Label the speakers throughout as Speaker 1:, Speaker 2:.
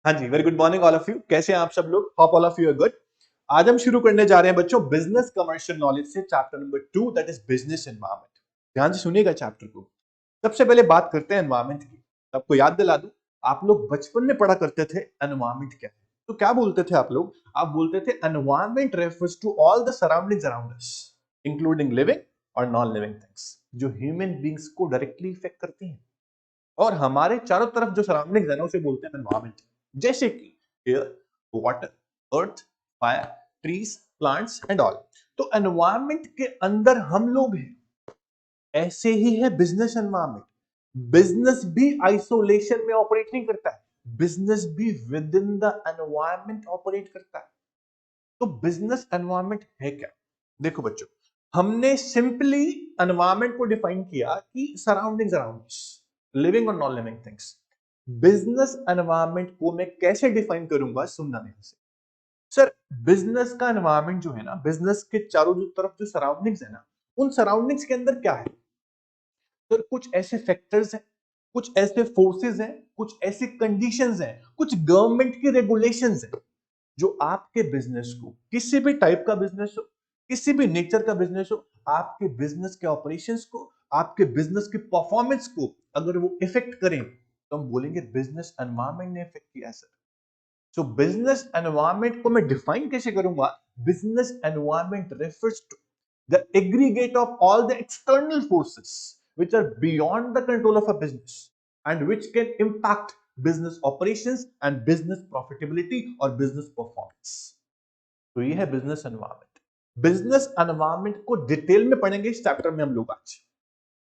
Speaker 1: हाँ जी, very good morning all of you. कैसे हैं आप सब लोग? Hope all of you are good. आज हम शुरू करने जा रहे हैं बच्चों बिजनेस कमर्शियल नॉलेज से chapter number 2 that is business environment. ध्यान से सुनिएगा चैप्टर को। सबसे पहले बात करते हैं एनवायरनमेंट की। आपको याद दिला दूं, आप लोग बचपन में पढ़ा करते थे एनवायरनमेंट क्या है। तो क्या बोलते थे आप लोग? आप बोलते थे environment refers to all the surroundings around us, including living और नॉन लिविंग थिंग्स, जो ह्यूमन बींग्स को डायरेक्टली इफेक्ट करती हैं। और हमारे चारों तरफ जो सराउंडिंग्स है ना, उसे बोलते हैं एनवायरमेंट। जैसे कि air, water, earth, fire, trees, plants and all. तो एनवायरमेंट के अंदर हम लोग हैं। ऐसे ही है बिजनेस एनवायरमेंट। बिजनेस भी आइसोलेशन में ऑपरेट नहीं करता है। बिजनेस भी with in the environment operate करता है। तो बिजनेस एनवायरमेंट है क्या? देखो बच्चों, हमने सिंपली एनवायरमेंट को डिफाइन किया कि सराउंडिंग्स अराउंड अस, लिविंग और non living things. Business environment को मैं कैसे डिफाइन करूंगा, सुनना ध्यान से। सर, बिजनेस का एनवायरमेंट जो है ना, बिजनेस के चारों तरफ जो सराउंडिंग्स है ना, उन सराउंडिंग्स के अंदर क्या है? सर, कुछ ऐसे फैक्टर्स हैं, कुछ ऐसे फोर्सेस हैं, कुछ ऐसी कंडीशंस हैं, कुछ गवर्नमेंट की रेगुलेशंस हैं जो आपके बिजनेस को, किसी भी टाइप का बिजनेस हो, किसी भी नेचर का बिजनेस हो, आपके बिजनेस के ऑपरेशंस को, आपके बिजनेस की परफॉर्मेंस को अगर वो इफेक्ट करें, तो हम बोलेंगे बिजनेस एनवायरनमेंट ने इफेक्ट किया है सर। सो बिजनेस एनवायरनमेंट को मैं डिफाइन कैसे करूंगा? Business environment refers to the aggregate of all the external forces which are beyond the control of a business and which can impact business operations and business profitability or business performance. तो ये है business environment. Business environment को detail में पढ़ेंगे इस chapter में हम लोग आज।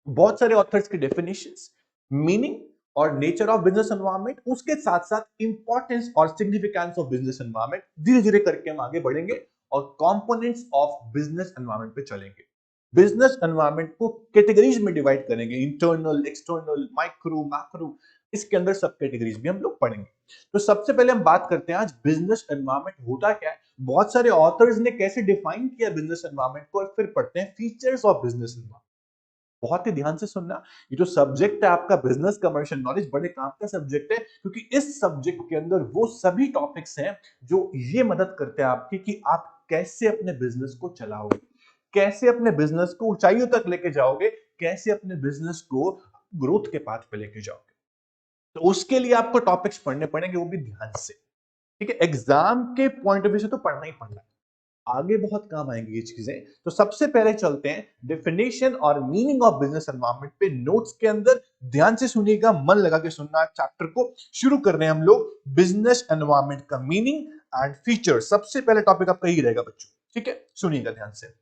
Speaker 1: बहुत सारे ऑथर्स की डेफिनेशंस, मीनिंग और नेचर ऑफ बिजनेस एनवायरनमेंट, उसके साथ साथ इंपॉर्टेंस और सिग्निफिकेंस ऑफ बिजनेस एनवायरनमेंट, धीरे धीरे करके हम आगे बढ़ेंगे और कंपोनेंट्स ऑफ बिजनेस एनवायरनमेंट पे चलेंगे। बिजनेस एनवायरनमेंट को कैटेगरीज में डिवाइड करेंगे, इंटरनल, एक्सटर्नल, माइक्रो, मैक्रो। इसके अंदर सब कैटेगरीज भी हम लोग पढ़ेंगे। तो सबसे पहले हम बात करते हैं आज बिजनेस एनवायरनमेंट होता क्या है, बहुत सारे ऑथर्स ने कैसे डिफाइन किया बिजनेस एनवायरनमेंट को, और फिर पढ़ते हैं फीचर्स ऑफ बिजनेस एनवायरनमेंट। बहुत ही ध्यान से सुनना। ये जो सब्जेक्ट है आपका बिजनेस कमर्शियल नॉलेज, बड़े काम का सब्जेक्ट है, क्योंकि इस सब्जेक्ट के अंदर वो सभी टॉपिक्स हैं जो ये मदद करते हैं आपकी कि आप कैसे अपने बिजनेस को चलाओगे, कैसे अपने बिजनेस को ऊंचाइयों तक लेके जाओगे, कैसे अपने बिजनेस को ग्रोथ के पाथ पे लेके जाओगे। तो उसके लिए आपको टॉपिक्स पढ़ने पड़ेंगे, वो भी ध्यान से। ठीक है, एग्जाम के पॉइंट ऑफ व्यू से तो पढ़ना ही पढ़ना है, आगे बहुत काम आएंगी ये चीजें। तो सबसे पहले चलते हैं डेफिनेशन और मीनिंग ऑफ बिजनेस एनवायरनमेंट पे। नोट्स के अंदर ध्यान से सुनिएगा, मन लगा के सुनना। चैप्टर को शुरू कर रहे हैं हम लोग, बिजनेस एनवायरनमेंट का मीनिंग एंड फीचर। सबसे पहले टॉपिक आपका ही रहेगा बच्चों, ठीक है? सुनिएगा ध्यान से।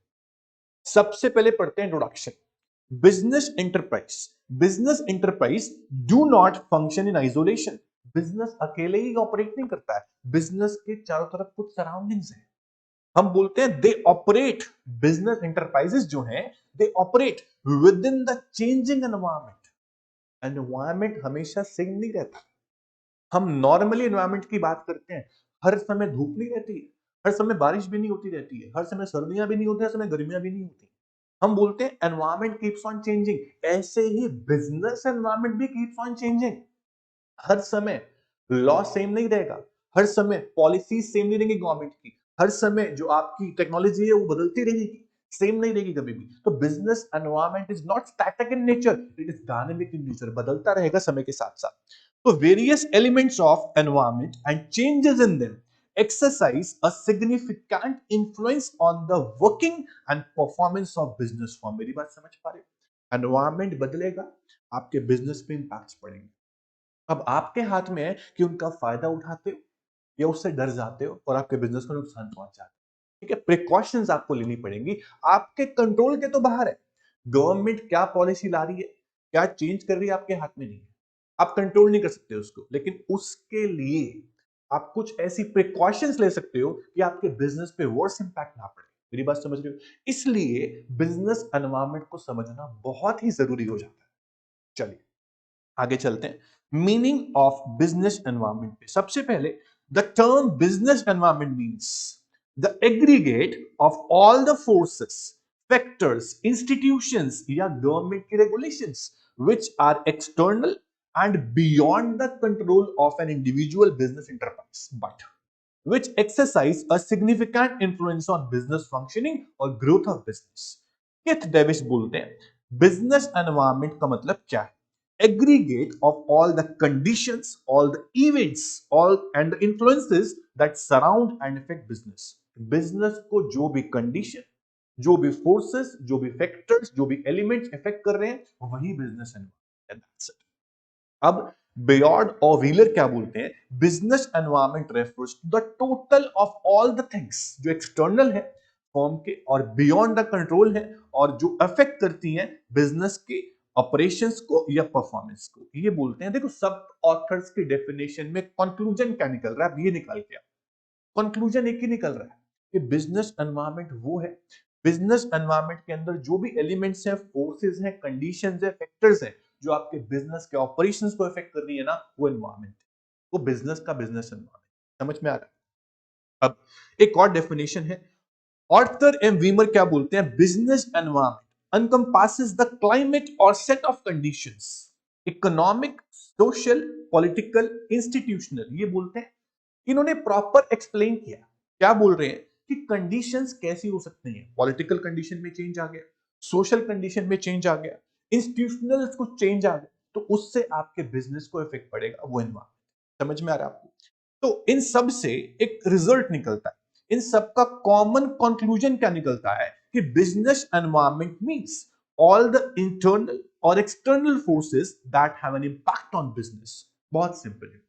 Speaker 1: सबसे पहले पढ़ते हैं introduction. Business enterprise, business enterprise do not function in isolation. Business अकेले ही ऑपरेट नहीं करता है, बिजनेस के चारों तरफ कुछ सराउंडिंग्स है। हम बोलते हैं दे ऑपरेट, बिजनेस इंटरप्राइजेस जो हैं they operate with in the changing environment. Environment हमेशा सेम नहीं रहता। हम नॉर्मली एनवायरनमेंट की बात करते हैं, हर समय धूप नहीं रहती है, हर समय बारिश भी नहीं होती रहती है, हर समय सर्दियां भी नहीं होती, हर समय गर्मियां भी नहीं होती। हम बोलते हैं एनवायरनमेंट कीप्स ऑन चेंजिंग। ऐसे ही बिजनेस एनवायरनमेंट भी कीप्स ऑन चेंजिंग। हर समय लॉ सेम नहीं रहेगा, हर समय पॉलिसी सेम नहीं रहेगी गवर्नमेंट की, हर समय जो आपकी टेक्नोलॉजी है वो बदलती रहेगी, सेम नहीं रहेगी कभी भी। तो business environment is not static in nature, it is dynamic in nature, बदलता रहेगा समय के साथ साथ। तो various elements of environment and changes in them exercise a significant influence on the working and performance of business firm। मेरी बात समझ पा रहे हो? एनवायरनमेंट बदलेगा, आपके बिजनेस पे इंपैक्ट्स पड़ेंगे। अब आपके हाथ में है कि उनका फायदा उठाते हो या उससे डर जाते हो और आपके बिजनेस को नुकसान पहुंचाते हो। ठीक है, प्रिकॉशंस आपको लेनी पड़ेंगी, आपके कंट्रोल के तो बाहर है। गवर्नमेंट क्या पॉलिसी ला रही है, क्या चेंज कर रही है, आपके हाथ में नहीं है, आप कंट्रोल नहीं कर सकते उसको। लेकिन उसके लिए आप कुछ ऐसी प्रिकॉशंस ले सकते हो कि आपके बिजनेस पे वर्स इंपैक्ट ना पड़े। मेरी बात समझ रहे हो? इसलिए बिजनेस एनवायरनमेंट को समझना बहुत ही जरूरी हो जाता है। चलिए आगे चलते हैं। मीनिंग ऑफ बिजनेस एनवायरनमेंट पे सबसे पहले, the term business environment means the aggregate of all the forces, factors, institutions या गवर्नमेंट की regulations which are external and beyond the control of an individual business enterprise, but which exercise a significant influence on business functioning or growth of business. किथ Davis बोलते हैं business environment का मतलब क्या है? Aggregate of all the conditions, all the events, all and the influences that surround and affect business. Business को जो भी कंडीशन, जो भी फोर्सेस, जो भी फैक्टर्स, जो भी एलिमेंट्स इफेक्ट कर रहे हैं वही बिजनेस एनवायरनमेंट। अब बियॉन्ड और व्हीलर क्या बोलते हैं? Business environment refers to the total of all the things जो एक्सटर्नल है फॉर्म के और बियॉन्ड द कंट्रोल है और जो अफेक्ट करती हैं बिजनेस के ऑपरेशंस को या परफॉर्मेंस को। ये बोलते हैं, देखो सब ऑथर्स की डेफिनेशन में कंक्लूजन क्या निकल रहा है, अब ये निकाल के कंक्लूजन एक ही निकल रहा है कि बिजनेस एनवायरनमेंट वो है, बिजनेस एनवायरनमेंट के अंदर जो भी एलिमेंट्स हैं, फोर्सेस हैं, कंडीशंस हैं, फैक्टर्स हैं जो आपके बिजनेस के ऑपरेशंस को इफेक्ट कर रही है ना, वो एनवायरनमेंट है, वो बिजनेस का बिजनेस एनवायरनमेंट। समझ में आ रहा है? अब एक और डेफिनेशन है, ऑर्थर एम वीमर क्या बोलते हैं? Business environment encompasses the climate or set of conditions, economic, social, political, institutional। ये बोलते हैं, इन्होंने प्रॉपर एक्सप्लेन किया। क्या बोल रहे हैं कि कंडीशंस कैसी हो सकती हैं? पॉलिटिकल कंडीशन में चेंज आ गया, सोशल कंडीशन में चेंज आ गया, इंस्टीट्यूशनल कुछ चेंज आ गया, तो उससे आपके बिजनेस को इफेक्ट पड़ेगा, वो एनवायरनमेंट। समझ में आ रहा है आपको? तो इन सब से एक रिजल्ट निकलता है, इन सब का कॉमन कंक्लूजन क्या निकलता है कि business environment means all the internal और external forces that have an impact on business. बहुत सिंपल है,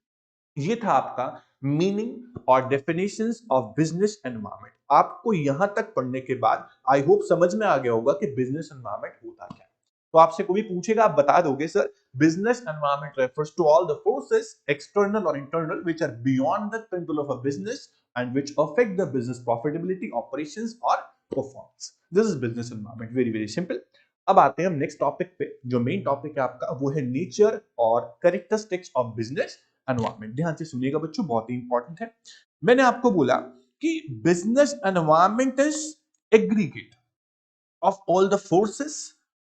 Speaker 1: ये था आपका मीनिंग और डेफिनेशंस ऑफ बिजनेस एनवायरनमेंट। आपको यहां तक पढ़ने के बाद आई होप समझ में आ गया होगा कि बिजनेस एनवायरनमेंट होता क्या है। तो आपसे कोई पूछेगा, आप बता दोगे sir business environment refers to all the forces external और internal which are beyond the control of a business and which affect the business profitability, operations और performance. This is business environment, very very simple. अब आते हैं हम next topic पे, जो main topic है आपका वो है नेचर और कैरेक्टरिस्टिक्स ऑफ बिजनेस एनवायरनमेंट। ध्यान से सुनिएगा बच्चों, बहुत ही इंपॉर्टेंट है। मैंने आपको बोला कि business environment is aggregate of all the forces,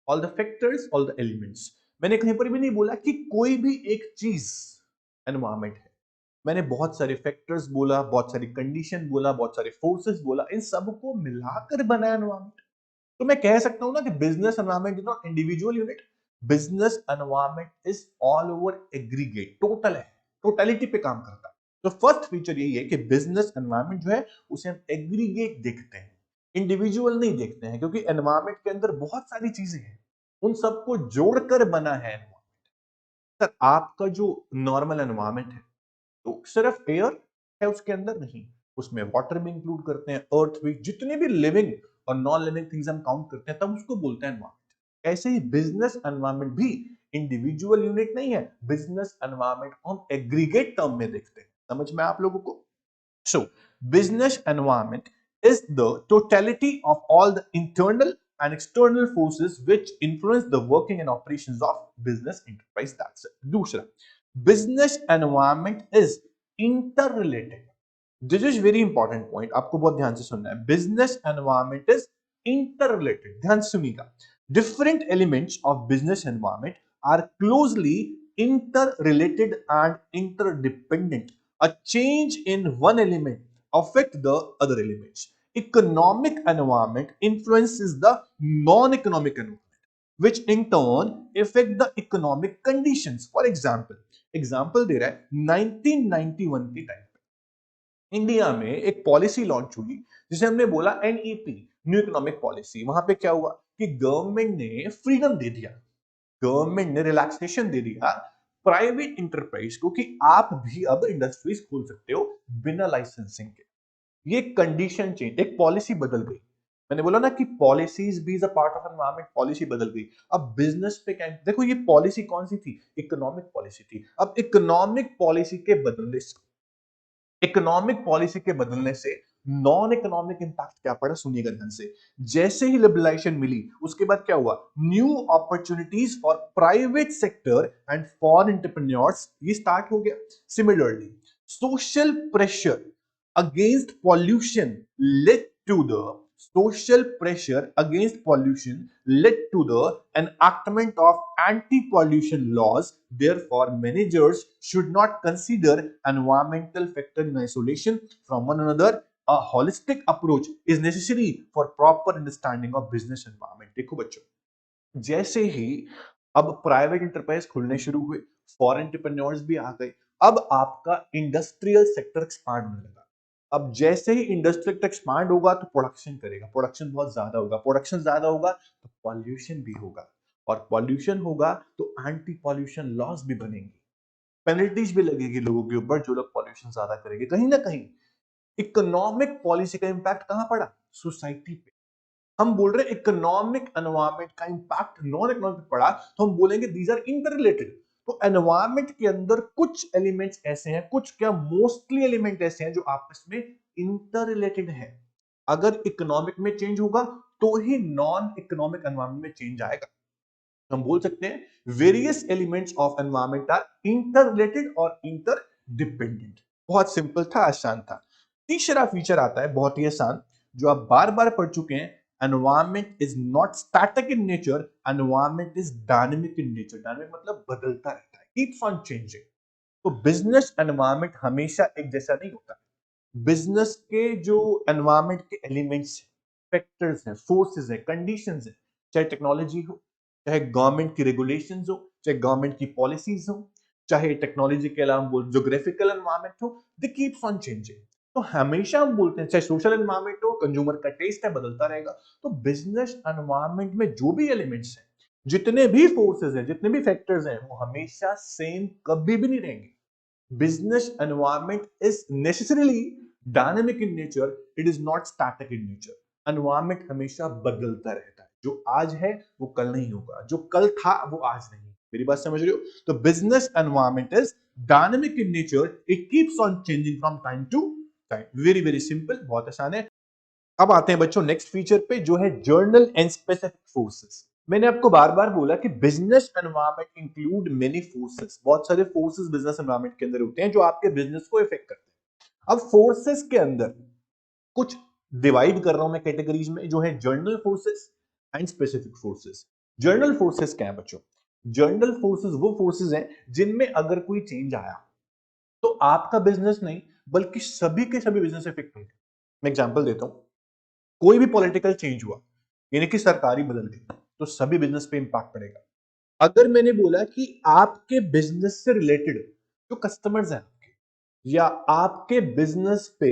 Speaker 1: all the factors, all the elements. मैंने कहीं पर भी नहीं बोला कि कोई भी एक चीज एनवायरनमेंट है। मैंने बहुत सारे फैक्टर्स बोला, बहुत सारी कंडीशन बोला, बहुत सारे फोर्सेस बोला, इन सबको मिलाकर बना एनवायरनमेंट। तो मैं कह सकता हूं ना कि business environment is not individual unit, business environment is all over aggregate, total है, टोटलिटी पे काम करता है। तो फर्स्ट फीचर यही है कि बिजनेस एनवायरनमेंट जो है उसे हम एग्रीगेट देखते हैं, इंडिविजुअल नहीं देखते हैं, क्योंकि एनवायरनमेंट के अंदर बहुत सारी चीजें हैं, उन सबको जोड़कर बना है एनवायरनमेंट। सर आपका जो नॉर्मल एनवायरनमेंट है तो सिर्फ एयर है उसके अंदर नहीं, उसमें वाटर भी इंक्लूड करते हैं, अर्थ भी, जितने भी लिविंग और नॉन लिविंग थिंग्स हम काउंट करते हैं तब उसको बोलते हैं एनवायरनमेंट। ऐसे ही बिजनेस एनवायरनमेंट भी इंडिविजुअल यूनिट नहीं है, बिजनेस एनवायरनमेंट को हम एग्रीगेट टर्म में देखते हैं। समझ में आप लोगों को? So, business environment is the totality of all the internal and external forces which influence the working and operations of business enterprise. That's it. दूसरा, business environment is interrelated. This is very important point. आपको बहुत ध्यान से सुनना है. Business environment is interrelated. ध्यान से सुनिएगा. Different elements of business environment are closely interrelated and interdependent. A change in one element affect the other elements. Economic environment influences the non-economic environment, which in turn affect the economic conditions. For example दे रहा है 1991 के time पे India में एक policy launch हुई जिसे हमने बोला एनईपी, न्यू इकोनॉमिक पॉलिसी। वहां पे क्या हुआ कि गवर्नमेंट ने फ्रीडम दे दिया, गवर्नमेंट ने रिलैक्सेशन दे दिया प्राइवेट इंटरप्राइज को कि आप भी अब इंडस्ट्रीज खोल सकते हो बिना लाइसेंसिंग के। ये कंडीशन चेंज, एक पॉलिसी बदल गई। मैंने बोला ना कि पॉलिसीज भी is a part of environment, policy बदल गई। अब बिजनेस पे क्या, देखो ये पॉलिसी कौन सी थी? इकोनॉमिक पॉलिसी थी। अब इकोनॉमिक पॉलिसी के बदलने से, इकोनॉमिक पॉलिसी के बदलने से नॉन इकोनॉमिक इंपैक्ट क्या पड़ा? सुनिएगा ध्यान से। जैसे ही लिबरलाइजेशन मिली उसके बाद क्या हुआ? New opportunities for private sector and for entrepreneurs, ये स्टार्ट हो गया। Similarly social pressure against pollution led to the social pressure against pollution led to the enactment of anti-pollution laws. Therefore, managers should not consider environmental factor in isolation from one another. A holistic approach is necessary for proper understanding of business environment. देखो बच्चों, जैसे ही अब private enterprise खुलने शुरू हुए, foreign entrepreneurs भी आ गए, अब आपका इंडस्ट्रियल सेक्टर एक्सपांड होने लगा। अब जैसे ही इंडस्ट्रियल सेक्टर एक्सपांड होगा तो प्रोडक्शन करेगा, प्रोडक्शन बहुत ज्यादा होगा, प्रोडक्शन ज्यादा होगा तो पॉल्यूशन भी होगा, और पॉल्यूशन होगा तो एंटी पॉल्यूशन लॉस भी बनेंगी, पेनल्टीज भी लगेगी लोगों के ऊपर जो लोग पॉल्यूशन ज्यादा करेंगे। कहीं ना कहीं इकोनॉमिक पॉलिसी का इंपैक्ट कहां पड़ा? सोसाइटी पे। हम बोल रहे हैं इकोनॉमिक एनवायरनमेंट का इंपैक्ट नॉन इकोनॉमिक पे पड़ा, तो हम बोलेंगे दीज आर इंटर रिलेटेड। तो एनवायरनमेंट के अंदर कुछ एलिमेंट्स ऐसे हैं, कुछ क्या मोस्टली एलिमेंट ऐसे हैं जो आपस में इंटर रिलेटेड है। अगर इकोनॉमिक में चेंज होगा तो ही नॉन इकोनॉमिक एनवायरनमेंट में चेंज आएगा। हम बोल सकते हैं various elements of environment are inter related और इंटर डिपेंडेंट। बहुत सिंपल था, आसान था। तीसरा फीचर आता है बहुत ही आसान, जो आप बार बार पढ़ चुके हैं। Environment is not static in nature, environment is dynamic in nature. Dynamic मतलब बदलता रहता है, कीप्स ऑन चेंजिंग। तो बिजनेस एनवायरनमेंट हमेशा एक जैसा नहीं होता। बिजनेस के जो एनवायरनमेंट के एलिमेंट्स हैं, फैक्टर्स हैं, फोर्सेस हैं, कंडीशंस हैं, चाहे टेक्नोलॉजी हो, चाहे गवर्नमेंट की रेगुलेशंस हो, चाहे गवर्नमेंट की पॉलिसीज हो, चाहे टेक्नोलॉजी के अलावा बोल ज्योग्राफिकल एनवायरनमेंट हो, दे कीप्स ऑन चेंजिंग। तो हमेशा हम बोलते हैं चाहे सोशल एनवायरनमेंट हो, कंज्यूमर का टेस्ट है, बदलता रहेगा। तो बिजनेस एनवायरनमेंट में जो भी एलिमेंट्स हैं, जितने भी फोर्सेस हैं, जितने भी फैक्टर्स हैं, वो हमेशा सेम कभी भी नहीं रहेंगे। business environment is necessarily dynamic in nature, it is not static in nature. environment हमेशा बदलता रहता है, जो आज है वो कल नहीं होगा, जो कल था वो आज नहीं। मेरी बात समझ रहे हो? तो business environment is dynamic in nature, it keeps on changing from time to time. very very simple, बहुत आसान है। अब आते हैं बच्चों नेक्स्ट फीचर पे, जो है जर्नल एंड स्पेसिफिक फोर्सेस। मैंने आपको बार बार बोला कि business environment include many forces, बहुत सारे फोर्सेस बिजनेस एनवायरनमेंट के अंदर होते हैं जो आपके बिजनेस को इफेक्ट करते हैं। अब फोर्सेस के अंदर कुछ डिवाइड कर रहा हूं मैं कैटेगरीज में, जो है journal forces and specific forces. Journal forces क्या है बच्चों? जर्नल फोर्सेस वो फोर्सेस हैं जिनमें अगर कोई चेंज आया तो आपका बिजनेस नहीं बल्कि सभी के सभी बिजनेस इफेक्ट होंगे। मैं एग्जांपल देता हूं, कोई भी पॉलिटिकल चेंज हुआ, यानी कि सरकारी बदल गई, तो सभी बिजनेस पे इंपैक्ट पड़ेगा। अगर मैंने बोला कि आपके बिजनेस से रिलेटेड जो कस्टमर्स हैं आपके, या आपके बिजनेस पे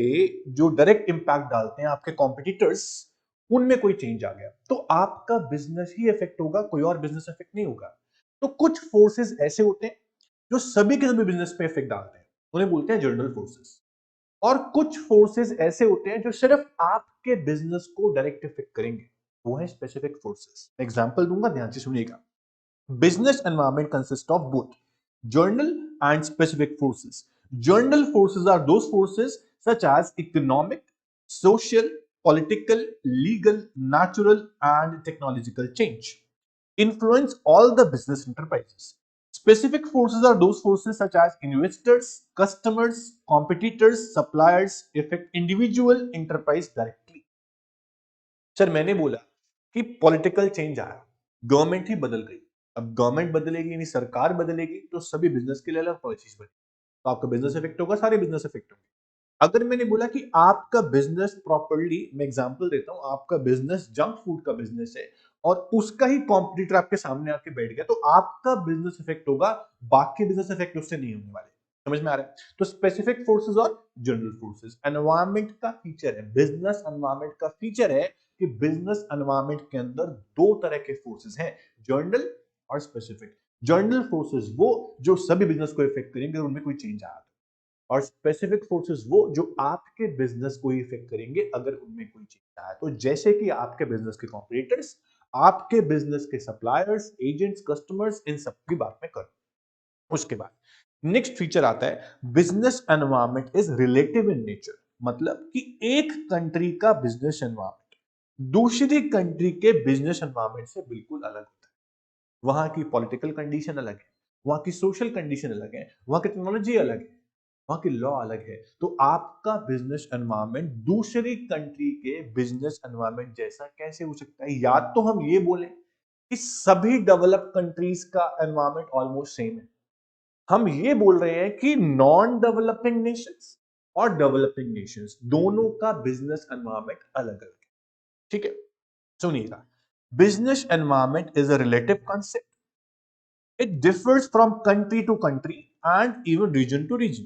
Speaker 1: जो डायरेक्ट इंपैक्ट डालते हैं आपके कॉम्पिटिटर्स, उनमें कोई चेंज आ गया तो आपका बिजनेस ही इफेक्ट होगा, कोई और बिजनेस इफेक्ट नहीं होगा। तो कुछ फोर्सेस ऐसे होते हैं जो सभी के सभी बिजनेस पे इफेक्ट डालते हैं, उन्हें बोलते हैं जर्नल फोर्सेस। और कुछ फोर्सेस ऐसे होते हैं जो सिर्फ आपके बिजनेस को डायरेक्ट इफेक्ट करेंगे, वो है स्पेसिफिक फोर्सेस। एग्जांपल दूंगा, ध्यान से सुनिएगा। Business environment consist of both journal and specific forces. Journal forces are those forces such as economic, social, political, legal, natural, and technological change influence all the business enterprises. Specific forces are those forces such as investors, customers, competitors, suppliers, affect individual enterprise directly. Sir मैंने बोला कि political change आया, government ही बदल गई। अब government बदलेगी यानी सरकार बदलेगी तो सभी बिजनेस के लिए अलग पॉलिसीज बनेगी, तो आपका बिजनेस इफेक्ट होगा, सारे बिजनेस इफेक्ट होंगे। अगर मैंने बोला कि आपका बिजनेस प्रॉपर्ली, मैं एग्जांपल देता हूं, आपका बिजनेस जंक फूड का बिजनेस है और उसका ही कॉम्पिटिटर आपके सामने आके बैठ गया, तो आपका बिजनेस इफेक्ट होगा, बाकी बिजनेस इफेक्ट उससे नहीं होने वाले। समझ में आ रहा है? तो स्पेसिफिक फोर्सेस और जनरल फोर्सेस एनवायरनमेंट का फीचर है, बिजनेस एनवायरनमेंट का फीचर है कि बिजनेस एनवायरनमेंट के अंदर दो तरह के फोर्सेस हैं, जर्नल और स्पेसिफिक। जर्नल फोर्सेस वो जो सभी बिजनेस को इफेक्ट करेंगे और उनमें कोई चेंज आया, और स्पेसिफिक फोर्सेस वो जो आपके बिजनेस को इफेक्ट करेंगे अगर उनमें कोई चेंज आया। तो जैसे कि आपके बिजनेस के कॉम्पिटिटर्स, आपके बिजनेस के सप्लायर्स, एजेंट्स, कस्टमर्स, इन सब की बात में करूं। उसके बाद नेक्स्ट फीचर आता है business environment is relative in nature, मतलब कि एक कंट्री का बिजनेस एनवायरनमेंट दूसरी कंट्री के बिजनेस एनवायरनमेंट से बिल्कुल अलग होता है। वहां की पॉलिटिकल कंडीशन अलग है, वहां की सोशल कंडीशन अलग है, वहां की टेक्नोलॉजी अलग है, वहां की लॉ अलग है। तो आपका बिजनेस एनवायरनमेंट दूसरी कंट्री के बिजनेस एनवायरनमेंट जैसा कैसे हो सकता है? या तो हम ये बोलें कि सभी डेवलप कंट्रीज का एनवायरनमेंट ऑलमोस्ट सेम है। हम ये बोल रहे हैं कि नॉन डेवलपिंग नेशंस और डेवलपिंग नेशंस दोनों का बिजनेस एनवायरनमेंट अलग अलग है। ठीक है, सुनिएगा। Business environment is a relative concept. It differs from country to country and even region to region.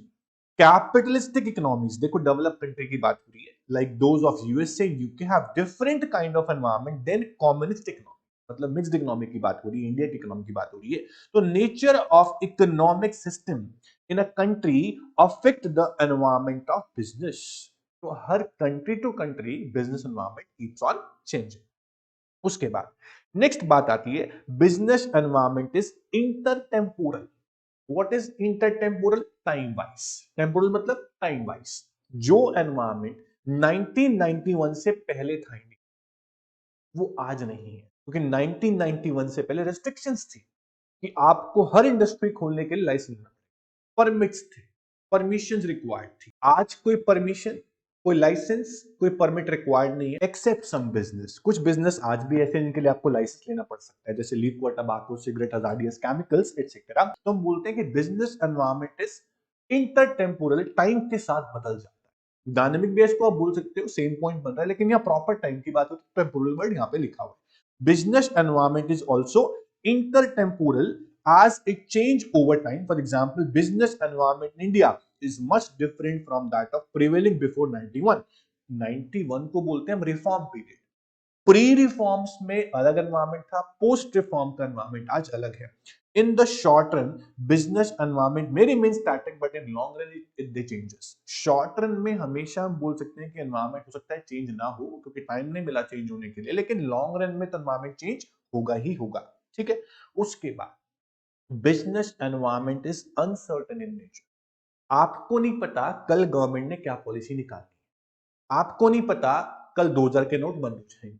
Speaker 1: Capitalistic economies, देखो डेवलप कंट्री की बात हो रही है, like those of USA UK have different kind of environment than communist economy, मतलब mixed economy की बात हो रही है, इंडिया की इकोनॉमी की बात हो रही है। तो nature of economic system in a country affect the environment of business. तो हर country to country business environment keeps on changing. उसके बाद नेक्स्ट बात आती है, business environment is intertemporal. What is intertemporal? Time wise. Temporal मतलब time wise. जो environment 1991 से पहले था इंडिया, वो आज नहीं है, क्योंकि 1991 से पहले रेस्ट्रिक्शंस थी कि आपको हर इंडस्ट्री खोलने के लिए लाइसेंस लेना, परमिट्स थे, परमिशंस रिक्वायर्ड थी। आज कोई परमिशन, कोई लाइसेंस, कोई परमिट रिक्वायर्ड नहीं है एक्सेप्ट सम बिजनेस। कुछ बिजनेस आज भी ऐसे हैं जिनके लिए आपको लाइसेंस लेना पड़ सकता है, जैसे liquor, tobacco, cigarette, hazardous chemicals etcetera. तो हम बोलते हैं कि business environment is intertemporal, time के साथ बदल जाता है। डायनेमिक बेस को आप बोल सकते हो, सेम पॉइंट बन रहा है, लेकिन यहाँ प्रॉपर टाइम की बात हो तो टेम्पोरल वर्ड यहाँ पे लिखा हुआ है। Business environment is also intertemporal as it change over time. For example, business environment in India is much different from that of prevailing before 91. 91 को बोलते हैं हम रिफॉर्म पीरियड। प्री रिफॉर्म्स में अलग एनवायरनमेंट था, पोस्ट रिफॉर्म का environment आज अलग है। In the short run business environment may remain static but in long run it changes. Short run में हमेशा हम बोल सकते हैं कि एनवायरनमेंट हो सकता है चेंज ना हो, क्योंकि टाइम नहीं मिला चेंज होने के लिए, लेकिन लॉन्ग रन में तो एनवायरनमेंट चेंज होगा ही होगा। ठीक है, उसके बाद business environment is uncertain in nature. आपको नहीं पता कल गवर्नमेंट ने क्या पॉलिसी निकाली, आपको नहीं पता कल 2000 के नोट बंद हो जाएंगे,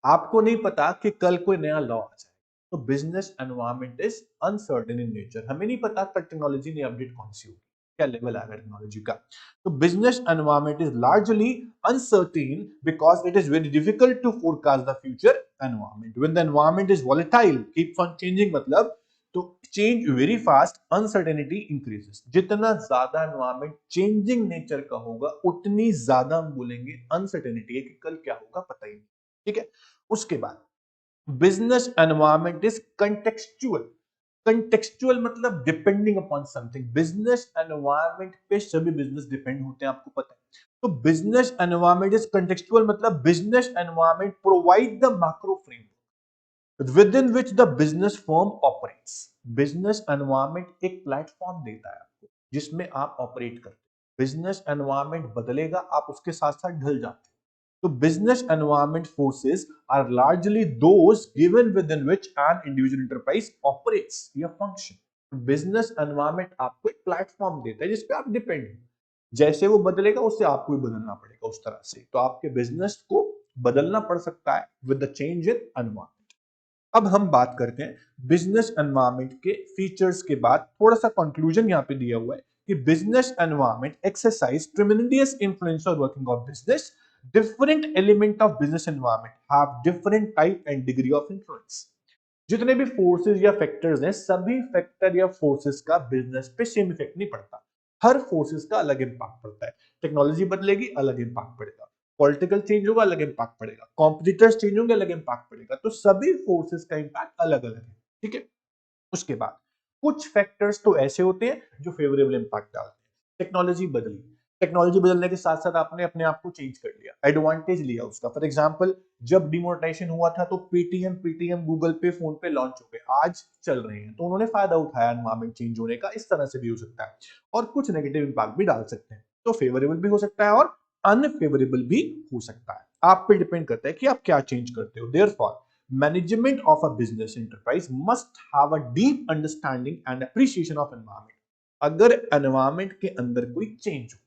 Speaker 1: आपको नहीं पता कि कल कोई नया लॉ आ जाए। तो business environment is uncertain in nature. हमें नहीं पता कल टेक्नोलॉजी ने अपडेट कौन सी होगी, क्या लेवल आएगा टेक्नोलॉजी का। तो business environment is largely uncertain because it is very difficult to forecast the future environment. When the environment is volatile, keeps on changing, मतलब तो change very fast, uncertainty increases. जितना ज्यादा एनवायरनमेंट चेंजिंग नेचर का होगा, उतनी ज्यादा हम बोलेंगे अनसर्टेनिटी है कि कल क्या होगा पता ही नहीं। ठीक है, उसके बाद business environment is contextual. Contextual मतलब depending upon something. Business environment पे सभी बिजनेस डिपेंड होते हैं, आपको पता है। तो बिजनेस एनवायरनमेंट इज कंटेक्सचुअल मतलब business environment provide the macro framework within which the business firm operates. Business environment एक प्लेटफॉर्म देता है आपको जिसमें आप ऑपरेट करते हैं। बिजनेस एनवायरनमेंट बदलेगा, आप उसके साथ साथ ढल जाते हैं। तो business environment forces are largely those given within which an individual enterprise operates या function. बिजनेस एनवायरनमेंट आपको एक प्लेटफॉर्म देता है जिसपे आप डिपेंड हो, जैसे वो बदलेगा उससे आपको भी बदलना पड़ेगा उस तरह से। तो आपके बिजनेस को बदलना पड़ सकता है with the change in environment. अब हम बात करते हैं बिजनेस एनवायरनमेंट के फीचर्स के बाद, थोड़ा सा कंक्लूजन यहाँ पे दिया हुआ है कि business environment exercise tremendous influence on working of business. Different element of business environment have different type and degree of influence. जितने भी फोर्सेस या फैक्टर्स हैं, सभी फैक्टर या फोर्सेस का बिजनेस पे सेम इफेक्ट नहीं पड़ता, हर फोर्सेस का अलग इंपैक्ट पड़ता है। टेक्नोलॉजी बदलेगी, अलग इंपैक्ट पड़ेगा, पॉलिटिकल चेंज होगा, अलग इंपैक्ट पड़ेगा, कॉम्पिटिटर्स चेंज होंगे, अलग इंपैक्ट पड़ेगा। तो सभी फोर्सेस का इंपैक्ट अलग अलग है। ठीक है, उसके बाद कुछ फैक्टर्स तो ऐसे होते हैं जो फेवरेबल इंपैक्ट डालते हैं। टेक्नोलॉजी बदली, टेक्नोलॉजी बदलने के साथ साथ आपने अपने आप को चेंज कर लिया, एडवांटेज लिया उसका। फॉर एग्जांपल, जब डिमोनेटाइजेशन हुआ था तो पेटीएम पेटीएम गूगल पे, फोन पे लॉन्च हो गए, आज चल रहे हैं, तो उन्होंने फायदा उठाया एनवायरनमेंट चेंज होने का। इस तरह से भी हो सकता है, और कुछ नेगेटिव इंपैक्ट भी डाल सकते हैं। तो फेवरेबल भी हो सकता है और अनफेवरेबल भी हो सकता है, आप पे डिपेंड करता है कि आप क्या चेंज करते हो। Therefore management of a business enterprise must have a deep understanding and appreciation of environment. अगर एनवायरमेंट के अंदर कोई चेंज हो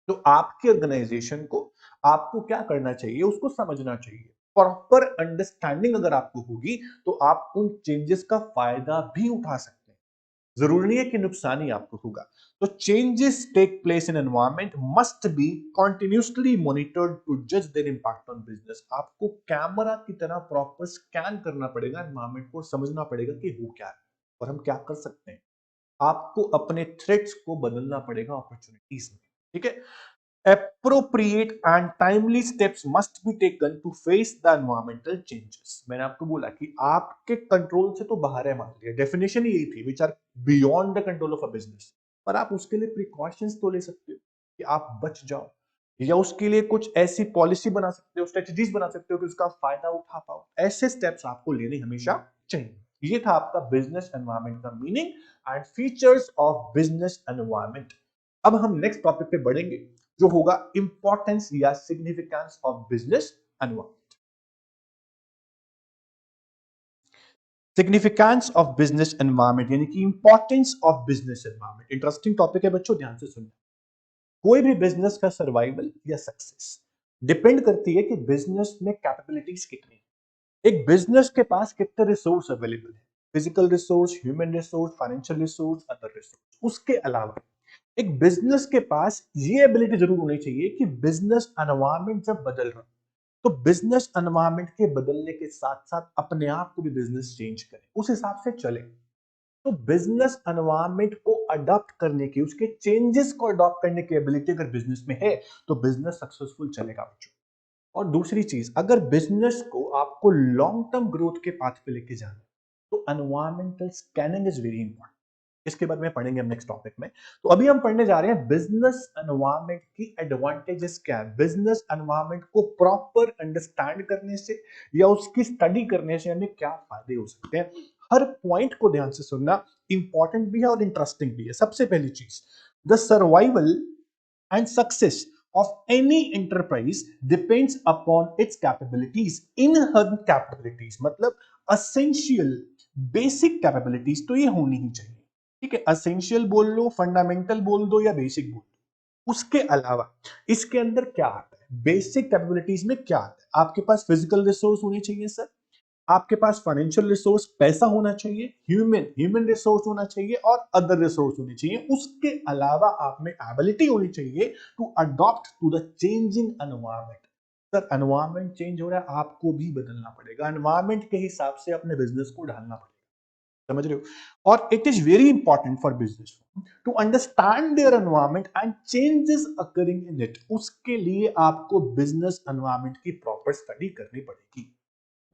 Speaker 1: तो आपके ऑर्गेनाइजेशन को, आपको क्या करना चाहिए, उसको समझना चाहिए। प्रॉपर अंडरस्टैंडिंग अगर आपको होगी तो आप उन चेंजेस का फायदा भी उठा सकते हैं। जरूरी नहीं है कि नुकसान ही आपको होगा। तो changes take place in environment must be continuously monitored to जज देयर इम्पैक्ट ऑन बिजनेस। आपको कैमरा की तरह प्रॉपर स्कैन करना पड़ेगा एनवायरमेंट को, समझना पड़ेगा कि हो क्या है और हम क्या कर सकते हैं। आपको अपने थ्रेट्स को बदलना पड़ेगा अपॉर्चुनिटीज में, ठीक है। appropriate and timely steps must be taken to face the environmental changes। मैंने आपको बोला कि आपके कंट्रोल से तो बाहर है, मान लिया डेफिनेशन यही थी, which are beyond the control of a business, पर आप उसके लिए प्रिकॉशंस तो ले सकते हो कि आप बच जाओ, या उसके लिए कुछ ऐसी पॉलिसी बना सकते हो, स्ट्रेटजीज बना सकते हो कि उसका फायदा उठा पाओ। ऐसे स्टेप्स आपको लेने हमेशा चाहिए। ये था आपका बिजनेस एनवायरमेंट का meaning and features of business environment. अब हम नेक्स्ट टॉपिक पे बढ़ेंगे जो होगा इंपॉर्टेंस या significance of business environment. Significance of business environment यानी कि importance of business environment. Interesting topic है बच्चों, ध्यान से सुनना। कोई भी बिजनेस का सर्वाइवल या सक्सेस डिपेंड करती है कि बिजनेस में कैपेबिलिटीज कितनी है। एक बिजनेस के पास कितने रिसोर्स अवेलेबल है, physical resource, human resource, financial resource, other resource. उसके अलावा एक बिजनेस के पास ये एबिलिटी जरूर होनी चाहिए कि बिजनेस एनवायरनमेंट जब बदल रहा तो बिजनेस एनवायरनमेंट के बदलने के साथ साथ अपने आप को भी बिजनेस चेंज करे, उस हिसाब से चले। तो बिजनेस एनवायरनमेंट को अडॉप्ट करने की, उसके चेंजेस को अडॉप्ट करने की एबिलिटी अगर बिजनेस में है तो बिजनेस सक्सेसफुल चलेगा बच्चों। और दूसरी चीज, अगर बिजनेस को आपको लॉन्ग टर्म ग्रोथ के पाथ पे लेके जाना तो environmental scanning is very important. इसके बाद में पढ़ेंगे हम नेक्स्ट टॉपिक में। तो अभी हम पढ़ने जा रहे हैं बिजनेस एनवायरनमेंट की एडवांटेजेस क्या है। बिजनेस एनवायरनमेंट को प्रॉपर अंडरस्टैंड करने से या उसकी स्टडी करने से हमें क्या फायदे हो सकते हैं। हर पॉइंट को ध्यान से सुनना, इंपॉर्टेंट भी है और इंटरेस्टिंग भी है। सबसे पहली चीज, the survival and success of any enterprise depends upon its capabilities, inherent capabilities मतलब essential basic capabilities तो ये होनी ही चाहिए, ठीक है। essential बोल लो, फंडामेंटल बोल दो या बेसिक बोल दो। उसके अलावा इसके अंदर क्या आता है, बेसिक कैपेबिलिटीज में क्या आता है। आपके पास फिजिकल रिसोर्स होने चाहिए सर, आपके पास फाइनेंशियल रिसोर्स पैसा होना चाहिए, ह्यूमन ह्यूमन रिसोर्स होना चाहिए और अदर रिसोर्स होने चाहिए। उसके अलावा आप में एबिलिटी होनी चाहिए to adopt to the changing environment. Sir environment change हो रहा है, आपको भी बदलना पड़ेगा, एनवायरनमेंट के हिसाब से अपने बिजनेस को ढालना पड़ेगा, समझ रहे हो। और it is very important for business to understand their environment and changes occurring in it. उसके लिए आपको बिजनेस एनवायरनमेंट की प्रॉपर स्टडी करनी पड़ेगी।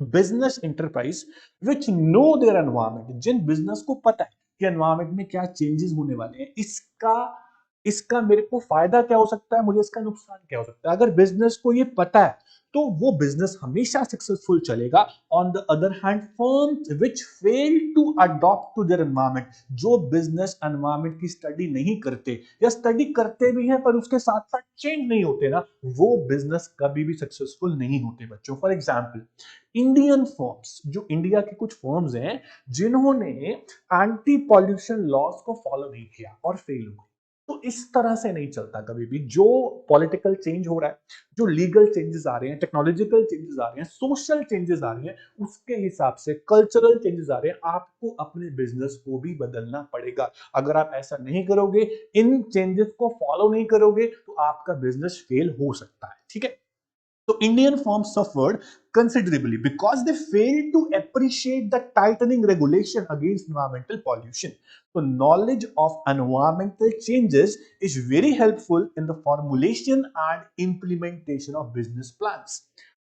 Speaker 1: Business enterprise which know their environment, जिन बिजनेस को पता है कि एनवायरनमेंट में क्या चेंजेस होने वाले हैं, इसका इसका मेरे को फायदा क्या हो सकता है, मुझे इसका नुकसान क्या हो सकता है। अगर बिजनेस को ये पता है तो वो बिजनेस हमेशा सक्सेसफुल चलेगा। On the other hand firms which fail to adopt to their environment, जो बिजनेस एनवायरनमेंट की स्टडी नहीं करते या स्टडी करते भी हैं पर उसके साथ साथ चेंज नहीं होते ना, वो बिजनेस कभी भी सक्सेसफुल नहीं होते बच्चों। फॉर एग्जाम्पल इंडियन फर्म्स, जो इंडिया के कुछ फर्म्स हैं जिन्होंने एंटी पॉल्यूशन लॉज को फॉलो नहीं किया और फेल हुए। तो इस तरह से नहीं चलता कभी भी। जो पॉलिटिकल चेंज हो रहा है, जो लीगल चेंजेस आ रहे हैं, टेक्नोलॉजिकल चेंजेस आ रहे हैं, सोशल चेंजेस आ रहे हैं, उसके हिसाब से कल्चरल चेंजेस आ रहे हैं, आपको अपने बिजनेस को भी बदलना पड़ेगा। अगर आप ऐसा नहीं करोगे, इन चेंजेस को फॉलो नहीं करोगे तो आपका बिजनेस फेल हो सकता है, ठीक है। So Indian firms suffered considerably because they failed to appreciate the tightening regulation against environmental pollution. So knowledge of environmental changes is very helpful in the formulation and implementation of business plans.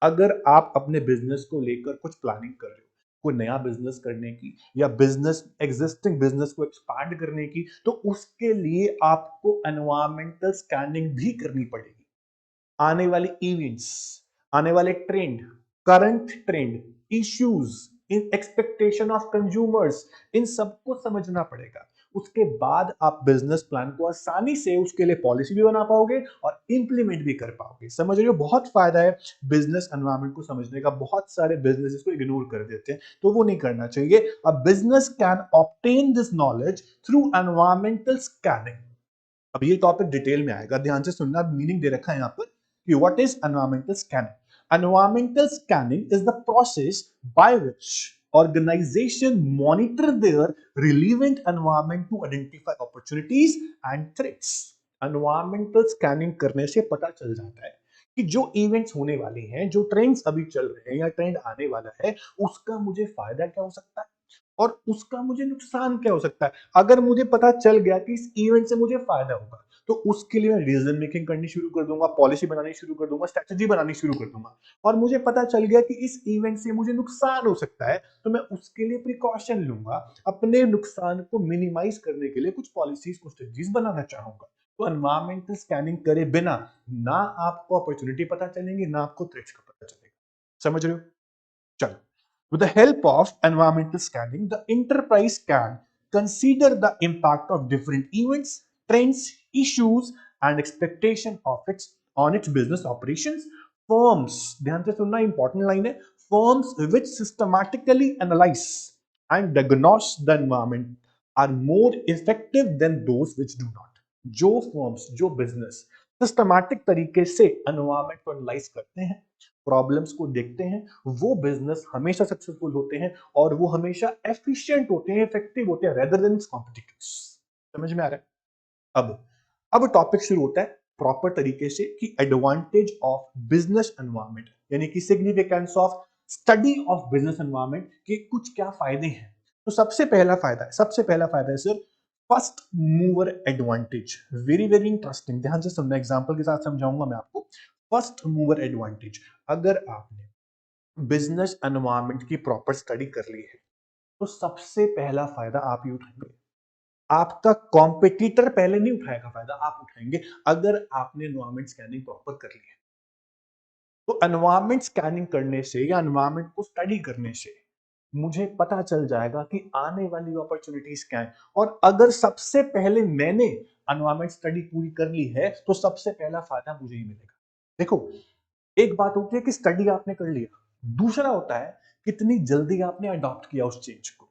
Speaker 1: अगर आप अपने business को लेकर कुछ planning कर रहे हो, कोई नया बिजनेस करने की या बिजनेस एग्जिस्टिंग बिजनेस को एक्सपांड करने की, तो उसके लिए आपको एनवायरमेंटल स्कैनिंग भी करनी पड़ेगी। आने वाले इवेंट्स, आने वाले ट्रेंड, करंट ट्रेंड, इश्यूज, इन एक्सपेक्टेशन ऑफ कंज्यूमर्स, इन सबको समझना पड़ेगा। उसके बाद आप बिजनेस प्लान को आसानी से उसके लिए पॉलिसी भी बना पाओगे और इंप्लीमेंट भी कर पाओगे। समझ रहे हो, बहुत फायदा है बिजनेस एनवायरनमेंट को समझने का। बहुत सारे बिजनेस इसको इग्नोर कर देते हैं, तो वो नहीं करना चाहिए। A business can obtain this knowledge through environmental scanning. अब ये टॉपिक डिटेल में आएगा, ध्यान से सुनना, मीनिंग दे रखा है यहाँ पर कि what is environmental scanning. Environmental scanning is the process by which organisation monitor their relevant environment to identify opportunities and threats. Environmental scanning करने से पता चल जाता है कि जो इवेंट्स होने वाले हैं, जो ट्रेंड्स अभी चल रहे हैं या ट्रेंड आने वाला है, उसका मुझे फायदा क्या हो सकता है और उसका मुझे नुकसान क्या हो सकता है। अगर मुझे पता चल गया कि इस इवेंट से मुझे फायदा होगा, तो उसके लिए मैं डिसीजन मेकिंग करनी शुरू कर दूंगा, पॉलिसी बनानी शुरू कर दूंगा, स्ट्रेटजी बनानी शुरू कर दूंगा। और मुझे पता चल गया कि इस इवेंट से मुझे नुकसान हो सकता है, तो मैं उसके लिए प्रिकॉशन लूंगा, अपने नुकसान को मिनिमाइज करने के लिए कुछ पॉलिसीज, कुछ स्ट्रेटजीज बनाना चाहूंगा। तो एनवायरमेंटल स्कैनिंग करे बिना ना आपको अपॉर्चुनिटी पता चलेंगी, ना आपको थ्रेट्स का पता चलेगा। समझ रहे हो? चलो, with the help of environmental scanning, the enterprise can consider the impact of different events, trends, issues, and expectation of its on its business operations. Firms, ध्यान से सुनना, important line है, firms which systematically analyze and diagnose the environment are more effective than those which do not. जो firms, जो business systematic तरीके से environment को analyse करते हैं, प्रॉब्लम्स को देखते हैं, वो बिजनेस हमेशा सक्सेसफुल होते हैं और वो हमेशा एफिशिएंट होते हैं, इफेक्टिव होते हैं रेदर देन इट्स कॉम्पिटिटर्स। समझ में आ रहा है? अब टॉपिक शुरू होता है प्रॉपर तरीके से कि एडवांटेज ऑफ बिजनेस एनवायरनमेंट, यानी कि significance of study of business environment के कुछ क्या फायदे हैं। तो सबसे पहला फायदा है sir, first mover advantage. Very very interesting, ध्यान से सुनना, एग्जांपल के साथ समझाऊंगा मैं आपको। फर्स्ट मूवर एडवांटेज, अगर आपने बिजनेस एनवायरनमेंट की प्रॉपर स्टडी कर ली है, तो सबसे पहला फायदा आप ही उठाएंगे। आपका कॉम्पिटिटर पहले नहीं उठाएगा फायदा, आप उठाएंगे अगर आपने एनवायरनमेंट स्कैनिंग प्रॉपर कर ली है। तो एनवायरनमेंट स्कैनिंग करने से या एनवायरनमेंट को स्टडी करने से मुझे पता चल जाएगा कि आने वाली अपॉर्चुनिटीज क्या है। और अगर सबसे पहले मैंने एनवायरनमेंट स्टडी पूरी कर ली है, तो सबसे पहला फायदा मुझे ही मिलेगा। देखो, एक बात होती है कि स्टडी आपने कर लिया, दूसरा होता है कितनी जल्दी आपने अडॉप्ट किया उस चेंज को,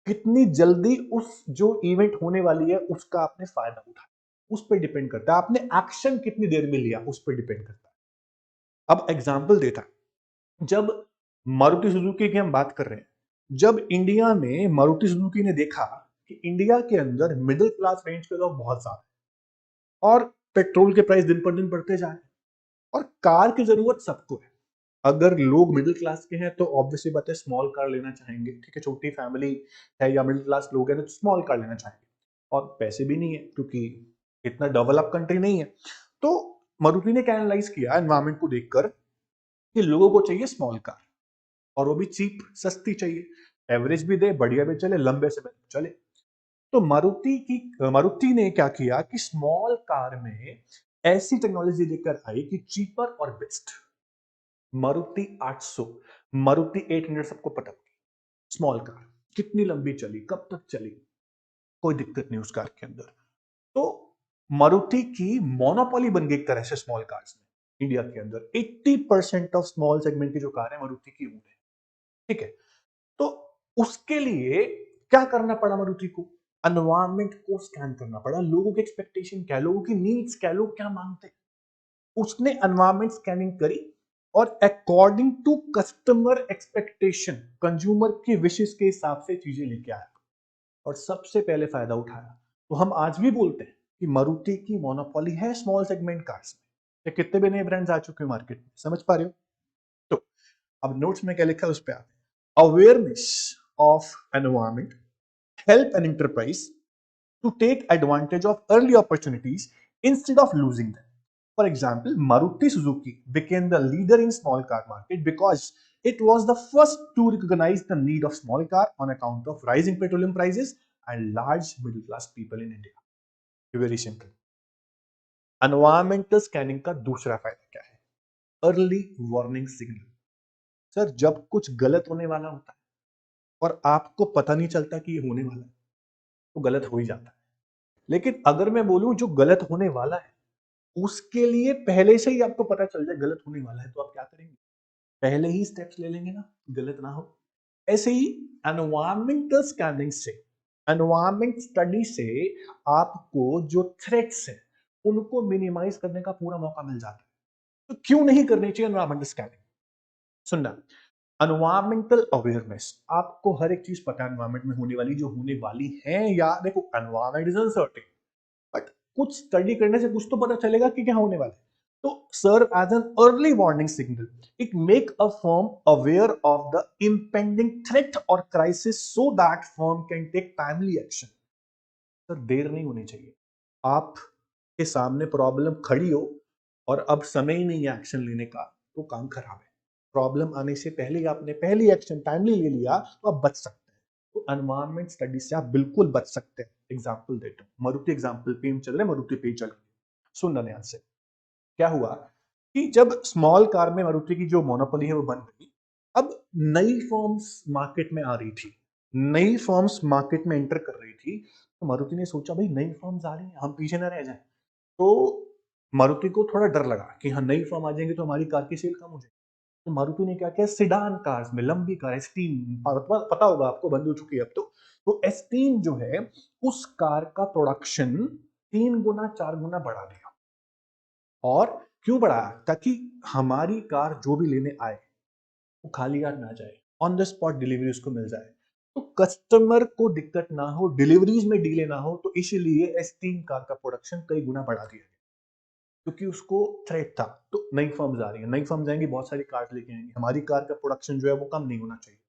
Speaker 1: कितनी जल्दी उस जो इवेंट होने वाली है उसका आपने फायदा उठाया, उस पर डिपेंड करता है। आपने एक्शन कितनी देर में लिया, उस पर डिपेंड करता है। अब एग्जाम्पल देता, जब मारुति सुजुकी की हम बात कर रहे हैं, जब इंडिया में मारुति सुजुकी ने देखा कि इंडिया के अंदर मिडिल क्लास रेंज के लोग बहुत ज्यादा हैं और पेट्रोल के प्राइस दिन पर दिन बढ़ते जा रहे हैं और कार की जरूरत सबको है। अगर लोग मिडिल क्लास के हैं तो ऑब्वियसली बात है स्मॉल कार लेना चाहेंगे, ठीक है, छोटी फैमिली है या मिडिल क्लास लोग हैं तो स्मॉल कार लेना चाहेंगे। और पैसे भी नहीं है क्योंकि इतना डेवलप कंट्री नहीं है। तो मारुति ने क्या एनालाइज किया एनवायरमेंट को देखकर कि लोगों को चाहिए स्मॉल कार, और वो भी चीप, सस्ती चाहिए, एवरेज भी दे, बढ़िया भी चले, लंबे समय तक चले। तो मारुति ने क्या किया कि स्मॉल कार में ऐसी टेक्नोलॉजी लेकर आई कि चीपर और बेस्ट। मारुति 800, मारुति 800 सबको पता होगी। स्मॉल कार कितनी लंबी चली, कब तक चली, कोई दिक्कत नहीं उस कार के अंदर। तो मारुति की मोनोपोली बन गई एक तरह से स्मॉल कार्स में। इंडिया के अंदर 80% ऑफ स्मॉल सेगमेंट की जो कार है मारुति की ओन है, ठीक है। तो उसके लिए क्या करना पड़ा मारुति को, एनवायरनमेंट को स्कैन करना पड़ा, लोगों की एक्सपेक्टेशन क्या है, लोगों की नीड्स क्या, लोग क्या मांगते हैं। उसने एनवायरनमेंट स्कैनिंग करी और according to customer expectation, consumer की विशेष के हिसाब से चीजें लेके आया और सबसे पहले फायदा उठाया। तो हम आज भी बोलते हैं कि मारुति की मोनोपोली है स्मॉल सेगमेंट कार्स में, या कितने भी नए ब्रांड्स आ चुके हैं मार्केट में, समझ पा रहे हो? तो अब नोट्स में क्या लिखा है उस पर आते हैं। Awareness of environment help an enterprise to take advantage of early opportunities instead of losing them. For example, Maruti Suzuki became the leader in small car market because it was the first to recognize the need of small car on account of rising petroleum prices and large middle class people in India. Very simple. Environmental scanning का दूसरा फायदा क्या है? Early warning signal. Sir, जब कुछ गलत होने वाला होता है और आपको पता नहीं चलता कि ये होने वाला है, तो गलत हो ही जाता है। लेकिन अगर मैं बोलूं जो गलत होने वाला है उसके लिए पहले से ही आपको पता चल जाए गलत होने वाला है, तो आप क्या करेंगे? पहले ही स्टेप्स ले लेंगे ना, गलत ना हो। ऐसे ही एनवायरमेंटल स्कैनिंग से, एनवायरमेंट स्टडी से आपको जो थ्रेट्स हैं उनको मिनिमाइज करने का पूरा मौका मिल जाता है। तो क्यों नहीं करनी चाहिए एनवायरमेंटल स्कैनिंग? सुनना, एनवायरमेंटल अवेयरनेस, आपको हर एक चीज पता है एनवायरमेंट में होने वाली, जो होने वाली है, या देखो एनवायरमेंट इज अनसर्टेन, बट कुछ स्टडी करने से कुछ तो पता चलेगा कि क्या होने वाला है। तो serve as an early warning signal, it make a firm aware of the impending threat और crisis so that firm can take timely action. Sir देर नहीं होनी चाहिए, आप के सामने प्रॉब्लम खड़ी हो और अब समय ही नहीं है एक्शन लेने का, तो काम खराब है। प्रॉब्लम आने से पहले आपने पहली एक्शन टाइमली ले लिया तो आप बच सकते हैं। तो एनवायरमेंट स्टडी से आप बिल्कुल बच सकते हैं। एग्जाम्पल देता हूँ, मारुति एग्जाम्पल पे हम चल रहे हैं, मारुति पे ही चल रहे हैं। सुनना ध्यान से, क्या हुआ कि जब स्मॉल कार में मारुति की जो मोनोपोली है वो बन गई, अब नई फॉर्म्स मार्केट में आ रही थी, नई फॉर्म्स मार्केट में एंटर कर रही थी, तो मारुति ने सोचा भाई नई फॉर्म्स आ रही हैं, हम पीछे ना रह जाएं। तो मारुति को थोड़ा डर लगा कि हाँ नई फॉर्म आ जाएंगे तो हमारी कार की सेल कम हो जाएगी। तो मारुति ने क्या किया, सिडान कार्स में, लंबी कार एस3, पता होगा आपको, बंद हो चुकी है अब तो एस3 जो है उस कार का प्रोडक्शन 3 गुना 4 गुना बढ़ा दिया। और क्यों बढ़ाया, ताकि हमारी कार जो भी लेने आए वो खाली हाथ ना जाए, ऑन द स्पॉट डिलीवरी उसको मिल जाए, तो कस्टमर को दिक्कत ना हो, डिलीवरीज में डिले ना हो। तो इसीलिए एस3 कार का प्रोडक्शन कई गुना बढ़ा दिया गया, क्योंकि उसको थ्रेट था। तो नई फर्म्स आ रही है, नई फर्म्स आएंगी, बहुत सारी कार्स लेके आएंगी, हमारी कार का प्रोडक्शन जो है वो कम नहीं होना चाहिए।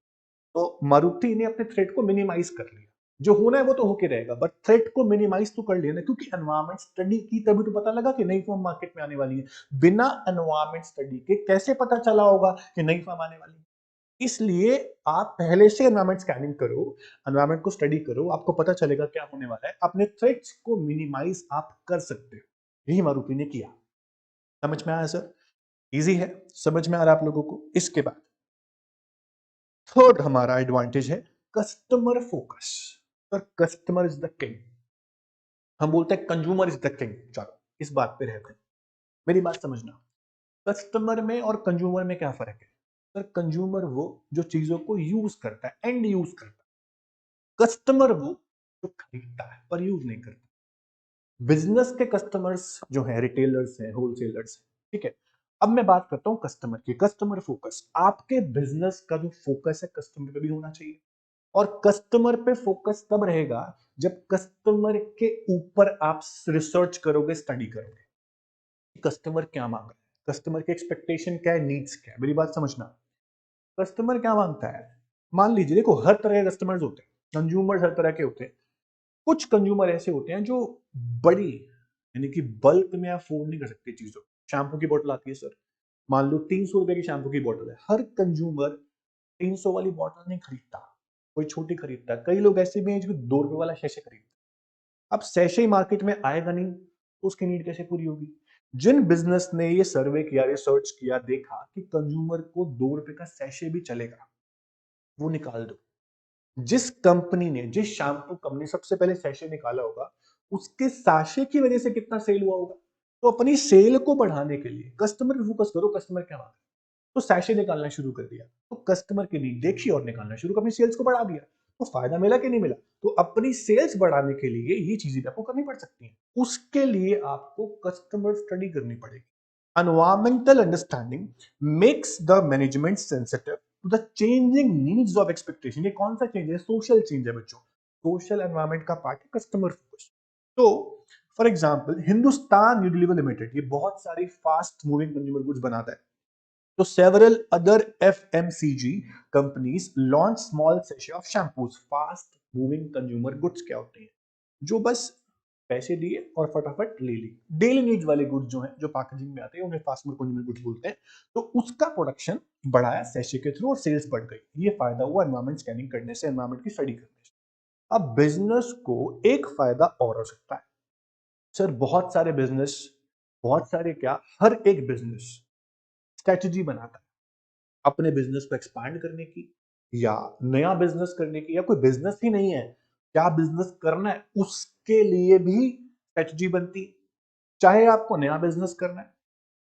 Speaker 1: तो मारुति ने अपने थ्रेट को मिनिमाइज कर लिया, जो होना है वो तो होके रहेगा, बट थ्रेट को मिनिमाइज तो कर लिया ना, क्योंकि एनवायरमेंट स्टडी की तभी तो पता लगा कि नई फर्म मार्केट में आने वाली है। बिना एनवायरमेंट स्टडी के कैसे पता चला होगा कि नई फर्म आने वाली है? इसलिए आप पहले से एनवायरमेंट स्कैनिंग करो, एनवायरमेंट को स्टडी करो, आपको पता चलेगा क्या होने वाला है, अपने थ्रेट्स को मिनिमाइज आप कर सकते हो। यही मारुति ने किया। समझ में आया सर? इजी है, समझ में आ रहा है आप लोगों को? इसके बाद थर्ड हमारा एडवांटेज है कस्टमर फोकस। पर कस्टमर इज द किंग, हम बोलते हैं कंज्यूमर इज द किंग। चलो इस बात पे रहते हैं, मेरी बात समझना। कस्टमर में और कंज्यूमर में क्या फर्क है? सर कंज्यूमर वो जो चीजों को यूज करता है, एंड यूज करता है। कस्टमर वो जो खरीदता है पर यूज नहीं करता। बिजनेस के कस्टमर्स जो है रिटेलर्स हैं, होलसेलर्स हैं, ठीक है। अब मैं बात करता हूं कस्टमर की, कस्टमर फोकस। आपके बिजनेस का जो फोकस है कस्टमर पे भी होना चाहिए, और कस्टमर पे फोकस तब रहेगा जब कस्टमर के ऊपर आप रिसर्च करोगे, स्टडी करोगे। कस्टमर क्या मांग रहा है, कस्टमर की एक्सपेक्टेशन क्या है, नीड्स क्या है। मेरी बात समझना, कस्टमर क्या मांगता है। मान लीजिए, देखो हर तरह के कस्टमर्स होते हैं, कंज्यूमर्स हर तरह के होते हैं। कुछ कंज्यूमर ऐसे होते हैं जो बड़ी, यानी कि बल्क में अफोर्ड नहीं कर सकते चीजों। शैम्पू की बोतल आती है सर, मान लो 300 रुपए की शैम्पू की बोतल है, हर कंज्यूमर 300 वाली बोतल नहीं खरीदता, कोई छोटी खरीदता है। कई लोग ऐसे भी हैं जो 2 रुपए वाला शैशे खरीदते हैं। अब शैशे ही मार्केट में आएगा नहीं तो उसकी नीड कैसे पूरी होगी? जिन बिजनेस ने ये सर्वे किया, रिसर्च किया, देखा कि कंज्यूमर को 2 रुपए का शैशे भी चलेगा, वो निकाल दो। जिस कंपनी ने, जिस शैम्पू कंपनी सबसे पहले सैशे निकाला होगा, उसके साशे की वजह से कितना सेल हुआ होगा। तो अपनी सेल को बढ़ाने के लिए कस्टमर पे फोकस करो, कस्टमर क्या मांग रहा है। तो सैशे निकालना शुरू कर दिया, तो कस्टमर की नीड देखी और निकालना शुरू कर, अपनी सेल्स को बढ़ा दिया। तो फायदा मिला कि नहीं मिला? तो अपनी सेल्स बढ़ाने के लिए ये चीजें आपको करनी पड़ सकती हैं। उसके लिए आपको कस्टमर स्टडी करनी पड़ेगी। Environmental understanding makes the management sensitive to the changing needs of expectation। ये कौन सा चेंज है? सोशल चेंज है बच्चों। सोशल एनवायरमेंट का पार्ट है कस्टमर फोकस। तो for example Hindustan Unilever limited, ये बहुत सारी फास्ट मूविंग कंज्यूमर गुड्स बनाता है। तो several other FMCG companies launch small sachet of shampoos। Fast moving consumer goods क्या होते हैं? जो बस पैसे दिए और फटाफट ले ली, डेली नीड्स वाले गुड्स जो हैं, जो पैकेजिंग में आते हैं, उन्हें फास्ट मूविंग कंज्यूमर गुड्स बोलते हैं। तो उसका प्रोडक्शन बढ़ाया सैशे के थ्रू और सेल्स बढ़ गई। ये फायदा हुआ एनवायरमेंट स्कैनिंग करने से, एनवायरमेंट की स्टडी करने से। अब बिजनेस को एक फायदा और हो सकता है। सर बहुत सारे बिजनेस, बहुत सारे क्या, हर एक बिजनेस स्ट्रेटजी बनाता है अपने बिजनेस को एक्सपांड करने की, या नया बिजनेस करने की, या कोई बिजनेस ही नहीं है, क्या बिजनेस करना है उसके लिए भी स्ट्रेटजी बनती है। चाहे आपको नया बिजनेस करना है,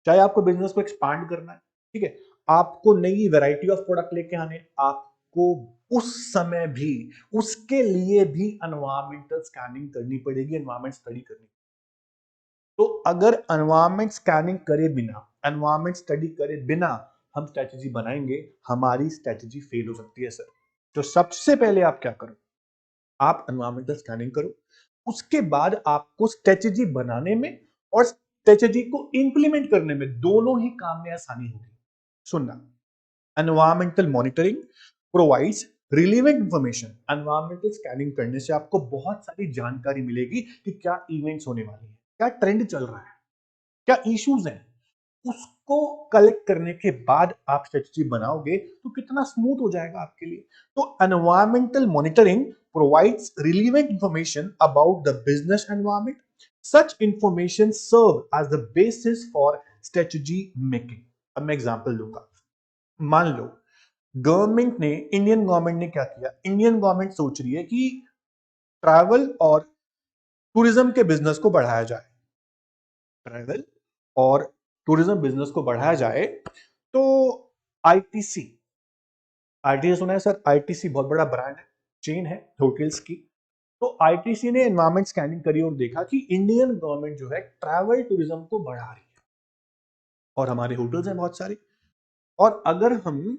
Speaker 1: चाहे आपको बिजनेस को एक्सपांड करना है, ठीक है, आपको नई वैरायटी ऑफ प्रोडक्ट लेके आने, आपको उस समय भी, उसके लिए भी एनवायरमेंटल स्कैनिंग करनी पड़ेगी, एनवायरमेंट स्टडी करनी। तो अगर एनवायरमेंट स्कैनिंग करे बिना, एनवायरमेंट स्टडी करे बिना हम स्ट्रेटजी बनाएंगे, हमारी स्ट्रेटजी फेल हो सकती है सर। तो सबसे पहले आप क्या करो, आप एनवायरमेंटल स्कैनिंग करो, उसके बाद आपको स्ट्रेटजी बनाने में और स्ट्रेटजी को इंप्लीमेंट करने में, दोनों ही काम में आसानी होगी। सुनना, environmental monitoring provides relevant information. Environmental scanning करने से आपको बहुत सारी जानकारी मिलेगी कि क्या इवेंट्स होने वाली है, क्या ट्रेंड चल रहा है, क्या इश्यूज हैं। उसको कलेक्ट करने के बाद आप स्ट्रेटजी बनाओगे तो कितना स्मूथ हो जाएगा आपके लिए। तो environmental monitoring provides relevant information about the business environment. Such information serve as the basis for strategy making. अब मैं एग्जांपल दूंगा। मान लो गवर्नमेंट ने, इंडियन गवर्नमेंट ने क्या किया, इंडियन गवर्नमेंट सोच रही है कि ट्रैवल और टूरिज्म के बिजनेस को बढ़ाया जाए, ट्रैवल और टूरिज्म बिजनेस को बढ़ाया जाए। तो आईटीसी, आईटीसी सुना है सर? आईटीसी बहुत बड़ा ब्रांड है, चेन है होटल्स की। तो आईटीसी ने एनवायरमेंट स्कैनिंग करी और देखा कि इंडियन गवर्नमेंट जो है ट्रैवल टूरिज्म को बढ़ा रही है और हमारे होटल्स हैं बहुत सारे। और अगर हम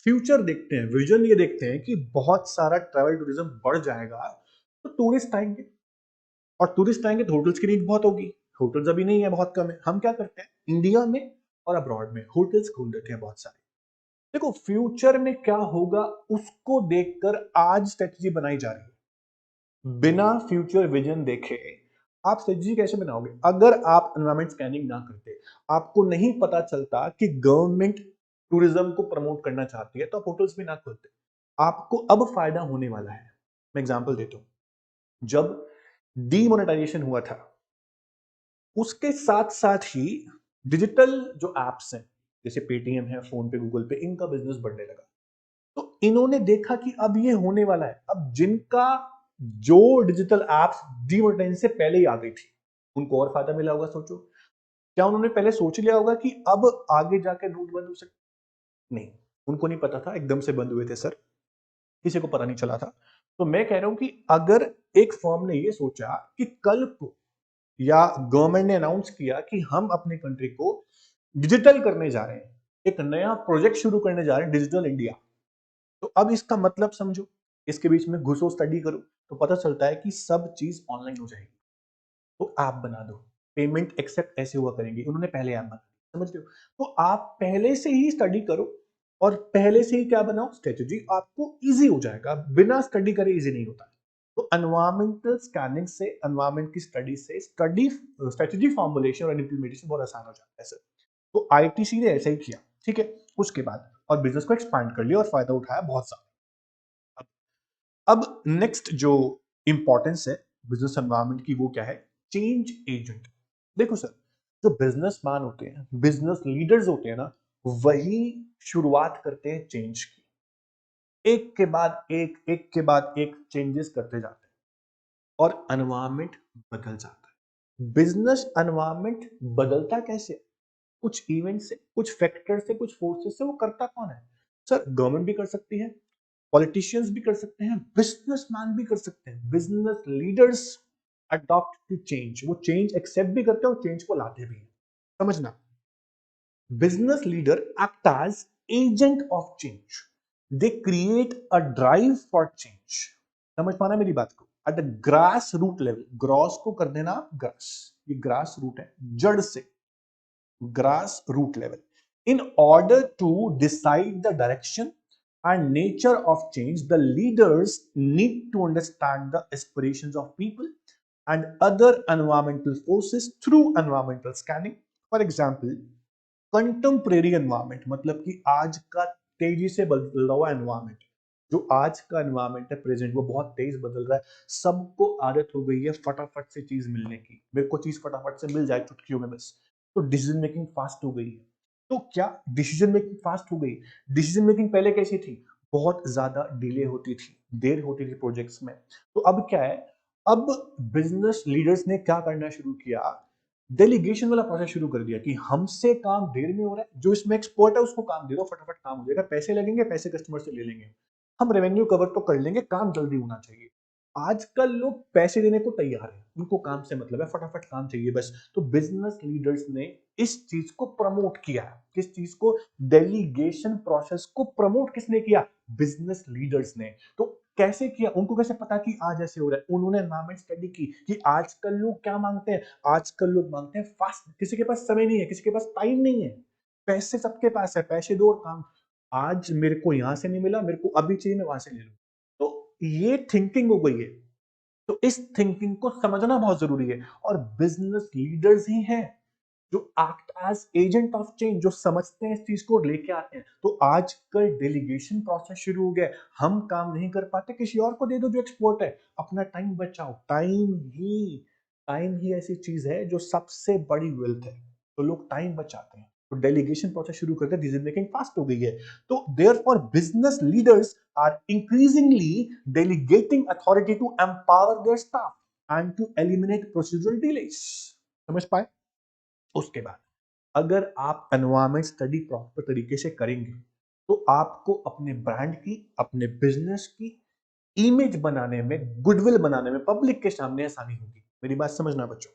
Speaker 1: फ्यूचर देखते हैं, विजन ये देखते हैं कि बहुत सारा ट्रैवल टूरिज्म बढ़ जाएगा, तो टूरिस्ट आएंगे और टूरिस्ट आएंगे तो होटल्स की नीड बहुत होगी। होटल्स अभी नहीं है, बहुत कम है। हम क्या करते हैं, इंडिया में और अब्रॉड में होटल्स खोल देते हैं बहुत सारे। देखो फ्यूचर में क्या होगा उसको देखकर आज स्ट्रेटजी बनाई जा रही है। बिना फ्यूचर विजन देखे आप स्ट्रेटजी कैसे बनाओगे? अगर आप एनवायरमेंट स्कैनिंग ना करते, आपको नहीं पता चलता कि गवर्नमेंट टूरिज्म को प्रमोट करना चाहती है, तो आप होटल्स भी ना खोलते। आपको अब फायदा होने वाला है। मैं एग्जांपल देता हूं। जब डीमोनेटाइजेशन हुआ था, उसके साथ साथ ही डिजिटल जो एप्स हैं, जैसे पेटीएम है, फोन पे, गूगल पे, इनका बिजनेस बढ़ने लगा। तो इन्होंने देखा कि अब ये होने वाला है। अब जिनका जो डिजिटल एप्स डीमोनेटाइजेशन से पहले ही आ गई थी, उनको और फायदा मिला होगा। सोचो, क्या उन्होंने पहले सोच लिया होगा कि अब आगे जाकर नोट बंद हो सकते? नहीं, उनको नहीं पता था, एकदम से बंद हुए थे सर, किसी को पता नहीं चला था। तो मैं कह रहा हूं कि अगर एक फर्म ने ये सोचा कि कल को, या गवर्नमेंट ने अनाउंस किया कि हम अपने कंट्री को डिजिटल करने जा रहे हैं, एक नया प्रोजेक्ट शुरू करने जा रहे हैं, डिजिटल इंडिया, तो अब इसका मतलब समझो, इसके बीच में घुसो, स्टडी करो, तो पता चलता है कि सब चीज ऑनलाइन हो जाएगी। तो ऐप बना दो, पेमेंट एक्सेप्ट ऐसे हुआ करेंगे, उन्होंने पहले ऐप बना दी, समझ रहे हो? तो आप पहले से ही स्टडी करो और पहले से ही क्या बनाओ, स्ट्रेटजी, आपको इजी हो जाएगा। बिना स्टडी करे इजी नहीं होता। तो एनवायरमेंटल स्कैनिंग से, एनवायरमेंट की स्टडी से स्टडी स्ट्रेटजी फॉर्मुलेशन और इम्प्लीमेंटेशन बहुत आसान हो जाता है सर। तो आईटीसी ने ऐसा ही किया, ठीक है। उसके बाद और बिजनेस को एक्सपांड कर लिया और फायदा उठाया बहुत सारा। अब नेक्स्ट जो इंपॉर्टेंस है बिजनेस एनवायरनमेंट की, वो क्या है? Change agent. देखो सर, जो बिजनेसमैन होते हैं, बिजनेस लीडर्स होते हैं ना, वही शुरुआत करते हैं चेंज की। एक के बाद एक के बाद एक चेंजेस करते जाते हैं और एनवायरनमेंट बदल जाता है। बिजनेस एनवायरनमेंट बदलता कैसे? कुछ इवेंट से, कुछ फैक्टर से, कुछ फोर्सेस से। वो करता कौन है सर? गवर्नमेंट भी कर सकती है, पॉलिटिशियंस भी कर सकते हैं, बिजनेसमैन भी कर सकते हैं। Business leaders adopt to change, वो चेंज एक्सेप्ट भी करते हैं और चेंज को लाते भी हैं। समझना, business leader act as agent of change, they create a drive for change. समझ पाना मेरी बात को? At the grass root level, gross को कर देना ग्रास, ये ग्रास रूट है, जड़ से, grass root level, in order to decide the direction and nature of change. The leaders need to understand the aspirations of people and other environmental forces through environmental scanning. For example, contemporary environment, मतलब कि आज का तेजी से बदल रहा हुआ environment, जो आज का एनवायरमेंट है प्रेजेंट, वो बहुत तेज बदल रहा है। सबको आदत हो गई है फटाफट से चीज मिलने की, मेरे को चीज फटाफट से मिल जाए चुटकियों में बस। तो डिसीजन मेकिंग फास्ट हो गई है। तो क्या डिसीजन मेकिंग फास्ट हो गई? डिसीजन मेकिंग पहले कैसी थी? बहुत ज्यादा डिले होती थी, देर होती थी प्रोजेक्ट्स में। तो अब क्या है, अब बिजनेस लीडर्स ने क्या करना शुरू किया, डेलीगेशन वाला प्रोसेस शुरू कर दिया कि हमसे काम देर में हो रहा है, जो इसमें एक्सपर्ट है उसको काम दे दो, फटाफट काम हो जाएगा, पैसे लगेंगे, पैसे कस्टमर से ले लेंगे, हम रेवेन्यू कवर तो कर लेंगे, काम जल्दी होना चाहिए। आजकल लोग पैसे देने को तैयार हैं, उनको काम से मतलब है, फटाफट काम चाहिए बस। तो बिजनेस लीडर्स ने इस चीज को प्रमोट किया। किस चीज को? डेलीगेशन प्रोसेस को प्रमोट किसने किया? बिजनेस लीडर्स ने। तो कैसे किया? उनको कैसे पता कि आज ऐसे हो रहा है? उन्होंने एनवायरमेंट स्टडी की कि आजकल लोग क्या मांगते हैं। आजकल लोग मांगते हैं फास्ट। किसी के पास समय नहीं है, किसी के पास टाइम नहीं है, पैसे सबके पास है, पैसे दो और काम। आज मेरे को यहां से नहीं मिला, मेरे को अभी चाहिए, मैं वहां से ले लूं। तो ये थिंकिंग हो गई है। तो इस थिंकिंग को समझना बहुत जरूरी है। और बिजनेस लीडर्स ही हैं जो act as agent of change, जो समझते हैं इस चीज को और लेके आते हैं। तो आजकल डेलीगेशन प्रोसेस शुरू हो गया है। हम काम नहीं कर पाते, किसी और को दे दो जो एक्सपर्ट है, अपना टाइम बचाओ। टाइम ही ऐसी चीज है जो सबसे बड़ी वेल्थ है। तो लोग टाइम बचाते हैं, तो डेलीगेशन प्रोसेस शुरू करते हैं, डिसीजन मेकिंग फास्ट हो गई है। तो therefore business leaders are increasingly delegating authority to empower their staff and to eliminate procedural delays। समझ पाए? उसके बाद अगर आप एनवायरमेंट स्टडी प्रॉपर तरीके से करेंगे तो आपको अपने ब्रांड की, अपने बिजनेस की इमेज बनाने में, गुडविल बनाने में, पब्लिक के सामने आसानी होगी। मेरी बात समझना बच्चों।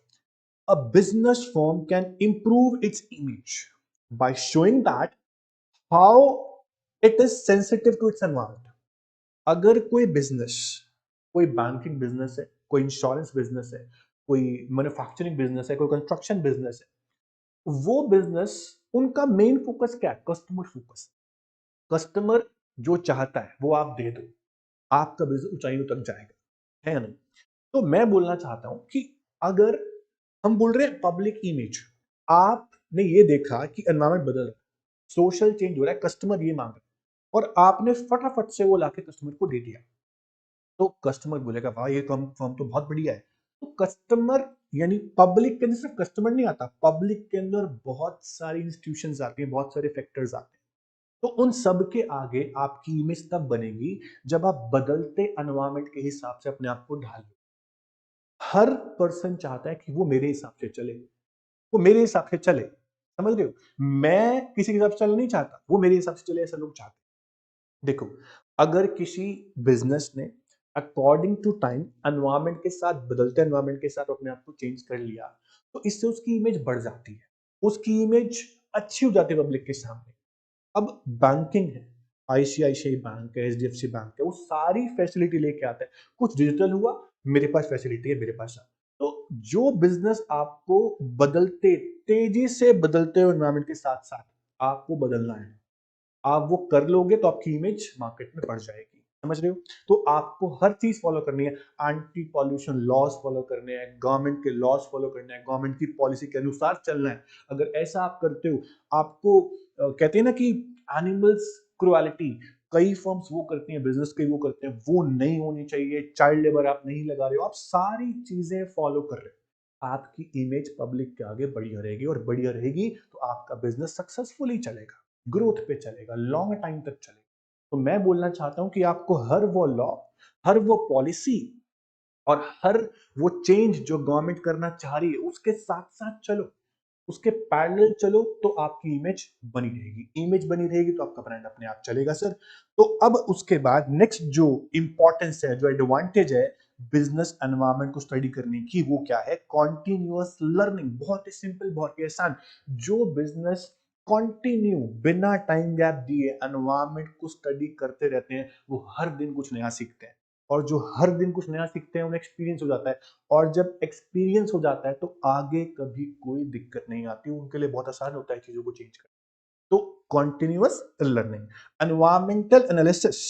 Speaker 1: A business firm can improve its image by showing that how it is sensitive to its environment. अगर कोई बिजनेस, कोई बैंकिंग बिजनेस है, कोई इंश्योरेंस बिजनेस है, कोई मैन्युफैक्चरिंग बिजनेस है, कोई कंस्ट्रक्शन बिजनेस है, वो बिजनेस, उनका मेन फोकस क्या है? Customer focus. कस्टमर जो चाहता है वो आप दे दो, आपका बिजनेस ऊंचाइयों तक जाएगा, है या नहीं? तो मैं बोलना चाहता हूं कि अगर हम बोल रहे हैं पब्लिक इमेज, आपने ये देखा कि एनवायरमेंट बदल रहा है, सोशल चेंज हो रहा है, कस्टमर ये मांग रहा है, और आपने फटाफट से वो लाके कस्टमर को दे दिया, तो कस्टमर बोलेगा वाह ये फर्म फर्म तो बहुत बढ़िया है। तो कस्टमर यानी पब्लिक के अंदर सिर्फ कस्टमर नहीं आता, पब्लिक के अंदर बहुत सारी इंस्टीट्यूशंस आती हैं, बहुत सारे फैक्टर्स आते हैं। तो उन सब के आगे आपकी इमेज तब बनेगी जब आप बदलते एनवायरमेंट के हिसाब से अपने आप को ढाल लो। हर पर्सन चाहता है कि वो मेरे हिसाब से चले, वो मेरे हिसाब से चले। समझ रहे हो? मैं किसी के हिसाब से चलना नहीं चाहता, वो मेरे हिसाब से चले, ऐसा लोग चाहते हैं। देखो, अगर किसी बिजनेस ने अकॉर्डिंग टू टाइम एनवायरमेंट के साथ, बदलते एनवायरमेंट के साथ अपने आप को चेंज कर लिया, तो इससे उसकी इमेज बढ़ जाती है, उसकी इमेज अच्छी हो जाती है पब्लिक के सामने। अब बैंकिंग है, आईसीआईसीआई बैंक है, एचडीएफसी बैंक है, वो सारी फैसिलिटी लेके आता है। कुछ डिजिटल हुआ, मेरे पास फैसिलिटी है, मेरे पास है। तो जो बिजनेस आपको बदलते, तेजी से बदलते हुए एनवायरमेंट के साथ साथ आपको बदलना है, आप वो कर लोगे तो आपकी इमेज मार्केट में बढ़ जाएगी। समझ रहे हो? तो आपको हर चीज फॉलो करनी है। एंटी पॉल्यूशन लॉज फॉलो करने हैं, गवर्नमेंट के लॉज फॉलो करने हैं, गवर्नमेंट की पॉलिसी के अनुसार चलना है। अगर ऐसा आप करते हो, आपको कहते हैं ना कि एनिमल्स क्रुएलिटी, कई फर्म्स वो करती हैं, बिजनेस कई वो करते हैं, वो नहीं होनी चाहिए। चाइल्ड लेबर आप नहीं लगा रहे हो, आप सारी चीजें फॉलो कर रहे हो, आपकी इमेज पब्लिक के आगे बढ़िया रहेगी, और बढ़िया रहेगी तो आपका बिजनेस सक्सेसफुली चलेगा, ग्रोथ पे चलेगा, लॉन्ग टाइम तक चलेगा। तो मैं बोलना चाहता हूं कि आपको हर वो लॉ, हर वो पॉलिसी और हर वो चेंज जो गवर्नमेंट करना चाह रही है उसके साथ साथ चलो, उसके पैरेलल चलो, तो आपकी इमेज बनी रहेगी। इमेज बनी रहेगी तो आपका ब्रांड अपने आप चलेगा सर। तो अब उसके बाद नेक्स्ट जो इंपॉर्टेंस है, जो एडवांटेज है बिजनेस एनवायरनमेंट को स्टडी करने की, वो क्या है? Continuous learning. बहुत ही सिंपल, बहुत ही आसान। जो बिजनेस कंटिन्यू बिना टाइम गैप दिए एनवायरनमेंट को स्टडी करते रहते हैं, वो हर दिन कुछ नया सीखते हैं। और जो हर दिन कुछ नया सीखते हैं उन्हें एक्सपीरियंस हो जाता है, और जब एक्सपीरियंस हो जाता है तो आगे कभी कोई दिक्कत नहीं आती, उनके लिए बहुत आसान होता है चीजों को चेंज करना। तो continuous learning. Environmental analysis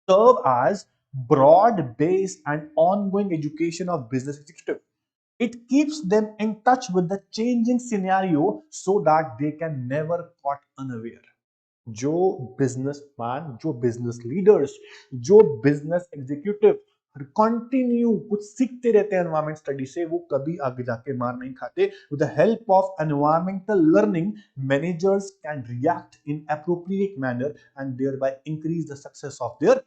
Speaker 1: serve as broad-based and ongoing education of business executive. It keeps them in touch with the changing scenario so that they can never caught unaware. जो बिजनेसमैन, जो business leaders, जो business executive continue कुछ सीखते रहते हैं environment study से, वो कभी आगे जाके मार नहीं खाते। With the help of environmental learning, managers can react in appropriate manner and thereby increase the success of their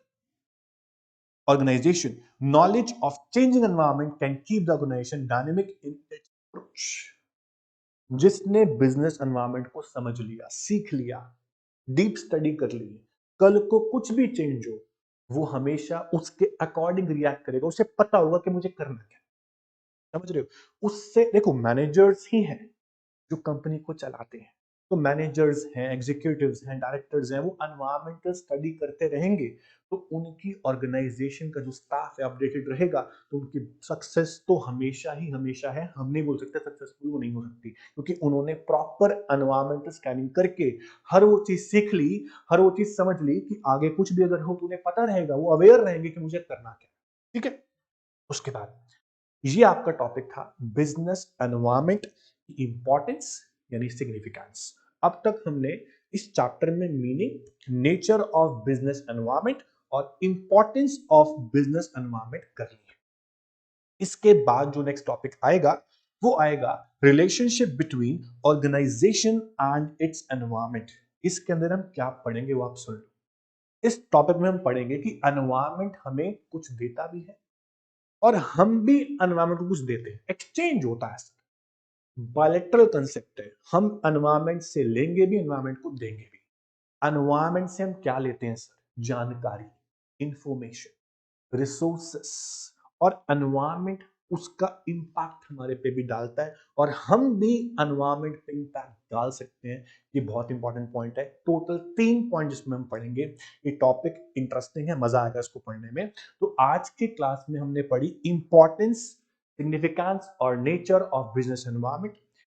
Speaker 1: organization. Knowledge of changing environment can keep the organization dynamic in its approach. जिसने business environment को समझ लिया, सीख लिया, deep study कर ली, कल को कुछ भी चेंज हो, वो हमेशा उसके अकॉर्डिंग रिएक्ट करेगा, उसे पता होगा कि मुझे करना क्या है। समझ रहे हो? उससे देखो मैनेजर्स ही हैं जो कंपनी को चलाते हैं। तो मैनेजर्स हैं, एग्जीक्यूटिव्स हैं, डायरेक्टर्स हैं, वो एनवायरमेंटल स्टडी करते रहेंगे तो उनकी ऑर्गेनाइजेशन का जो स्टाफ है अपडेटेड रहेगा, तो उनकी सक्सेस तो हमेशा है। हम नहीं बोल सकते सक्सेसफुल वो नहीं हो सकती, क्योंकि उन्होंने प्रॉपर एनवायरमेंटल स्कैनिंग करके हर वो चीज सीख ली, हर वो चीज समझ ली कि आगे कुछ भी अगर हो तो उन्हें पता रहेगा, वो अवेयर रहेंगे कि मुझे करना क्या है। ठीक है? उसके बाद ये आपका टॉपिक था बिजनेस एनवायरमेंट की इंपॉर्टेंस यानी सिग्निफिकेंस। अब तक हमने इस चैप्टर में meaning, nature of business environment और इंपॉर्टेंस ऑफ बिजनेस एनवायरमेंट कर ली है। इसके बाद जो नेक्स्ट टॉपिक आएगा वो आएगा relationship between organisation and its environment. इसके अंदर हम क्या पढ़ेंगे वो आप सुन लो। इस टॉपिक में हम पढ़ेंगे कि एनवायरमेंट हमें कुछ देता भी है और हम भी एनवायरमेंट को कुछ देते हैं, एक्सचेंज होता है। बायलैटरल कंसेप्ट है, हम एनवायरमेंट से लेंगे भी, एनवायरमेंट को देंगे भी। एनवायरमेंट से हम क्या लेते हैं सर? जानकारी, इंफॉर्मेशन, रिसोर्सेस, और एनवायरमेंट उसका इंपैक्ट हमारे पे भी डालता है और हम भी एनवायरमेंट पे इंपैक्ट डाल सकते हैं। ये बहुत इंपॉर्टेंट पॉइंट है। टोटल 3 पॉइंट जिसमें हम पढ़ेंगे। ये टॉपिक इंटरेस्टिंग है, मजा आएगा इसको पढ़ने में। तो आज के क्लास में हमने पढ़ी इंपॉर्टेंस, सिग्निफिकेंस और नेचर ऑफ बिजनेस एनवायरमेंट।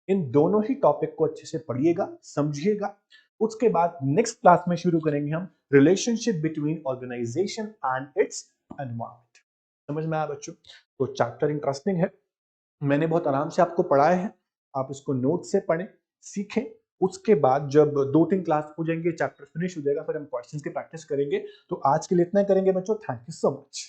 Speaker 1: इन दोनों ही टॉपिक को अच्छे से पढ़िएगा, समझिएगा। उसके बाद नेक्स्ट क्लास में शुरू करेंगे हम relationship between organisation and its environment. समझ में आया बच्चों? तो चैप्टर इंटरेस्टिंग है, मैंने बहुत आराम से आपको पढ़ाया है। आप इसको नोट से पढ़ें, सीखें। उसके बाद जब 2-3 क्लास हो जाएंगे, चैप्टर फिनिश हो जाएगा, फिर हम क्वेश्चंस की प्रैक्टिस करेंगे। तो आज के लिए इतना ही करेंगे बच्चों। Thank you so much.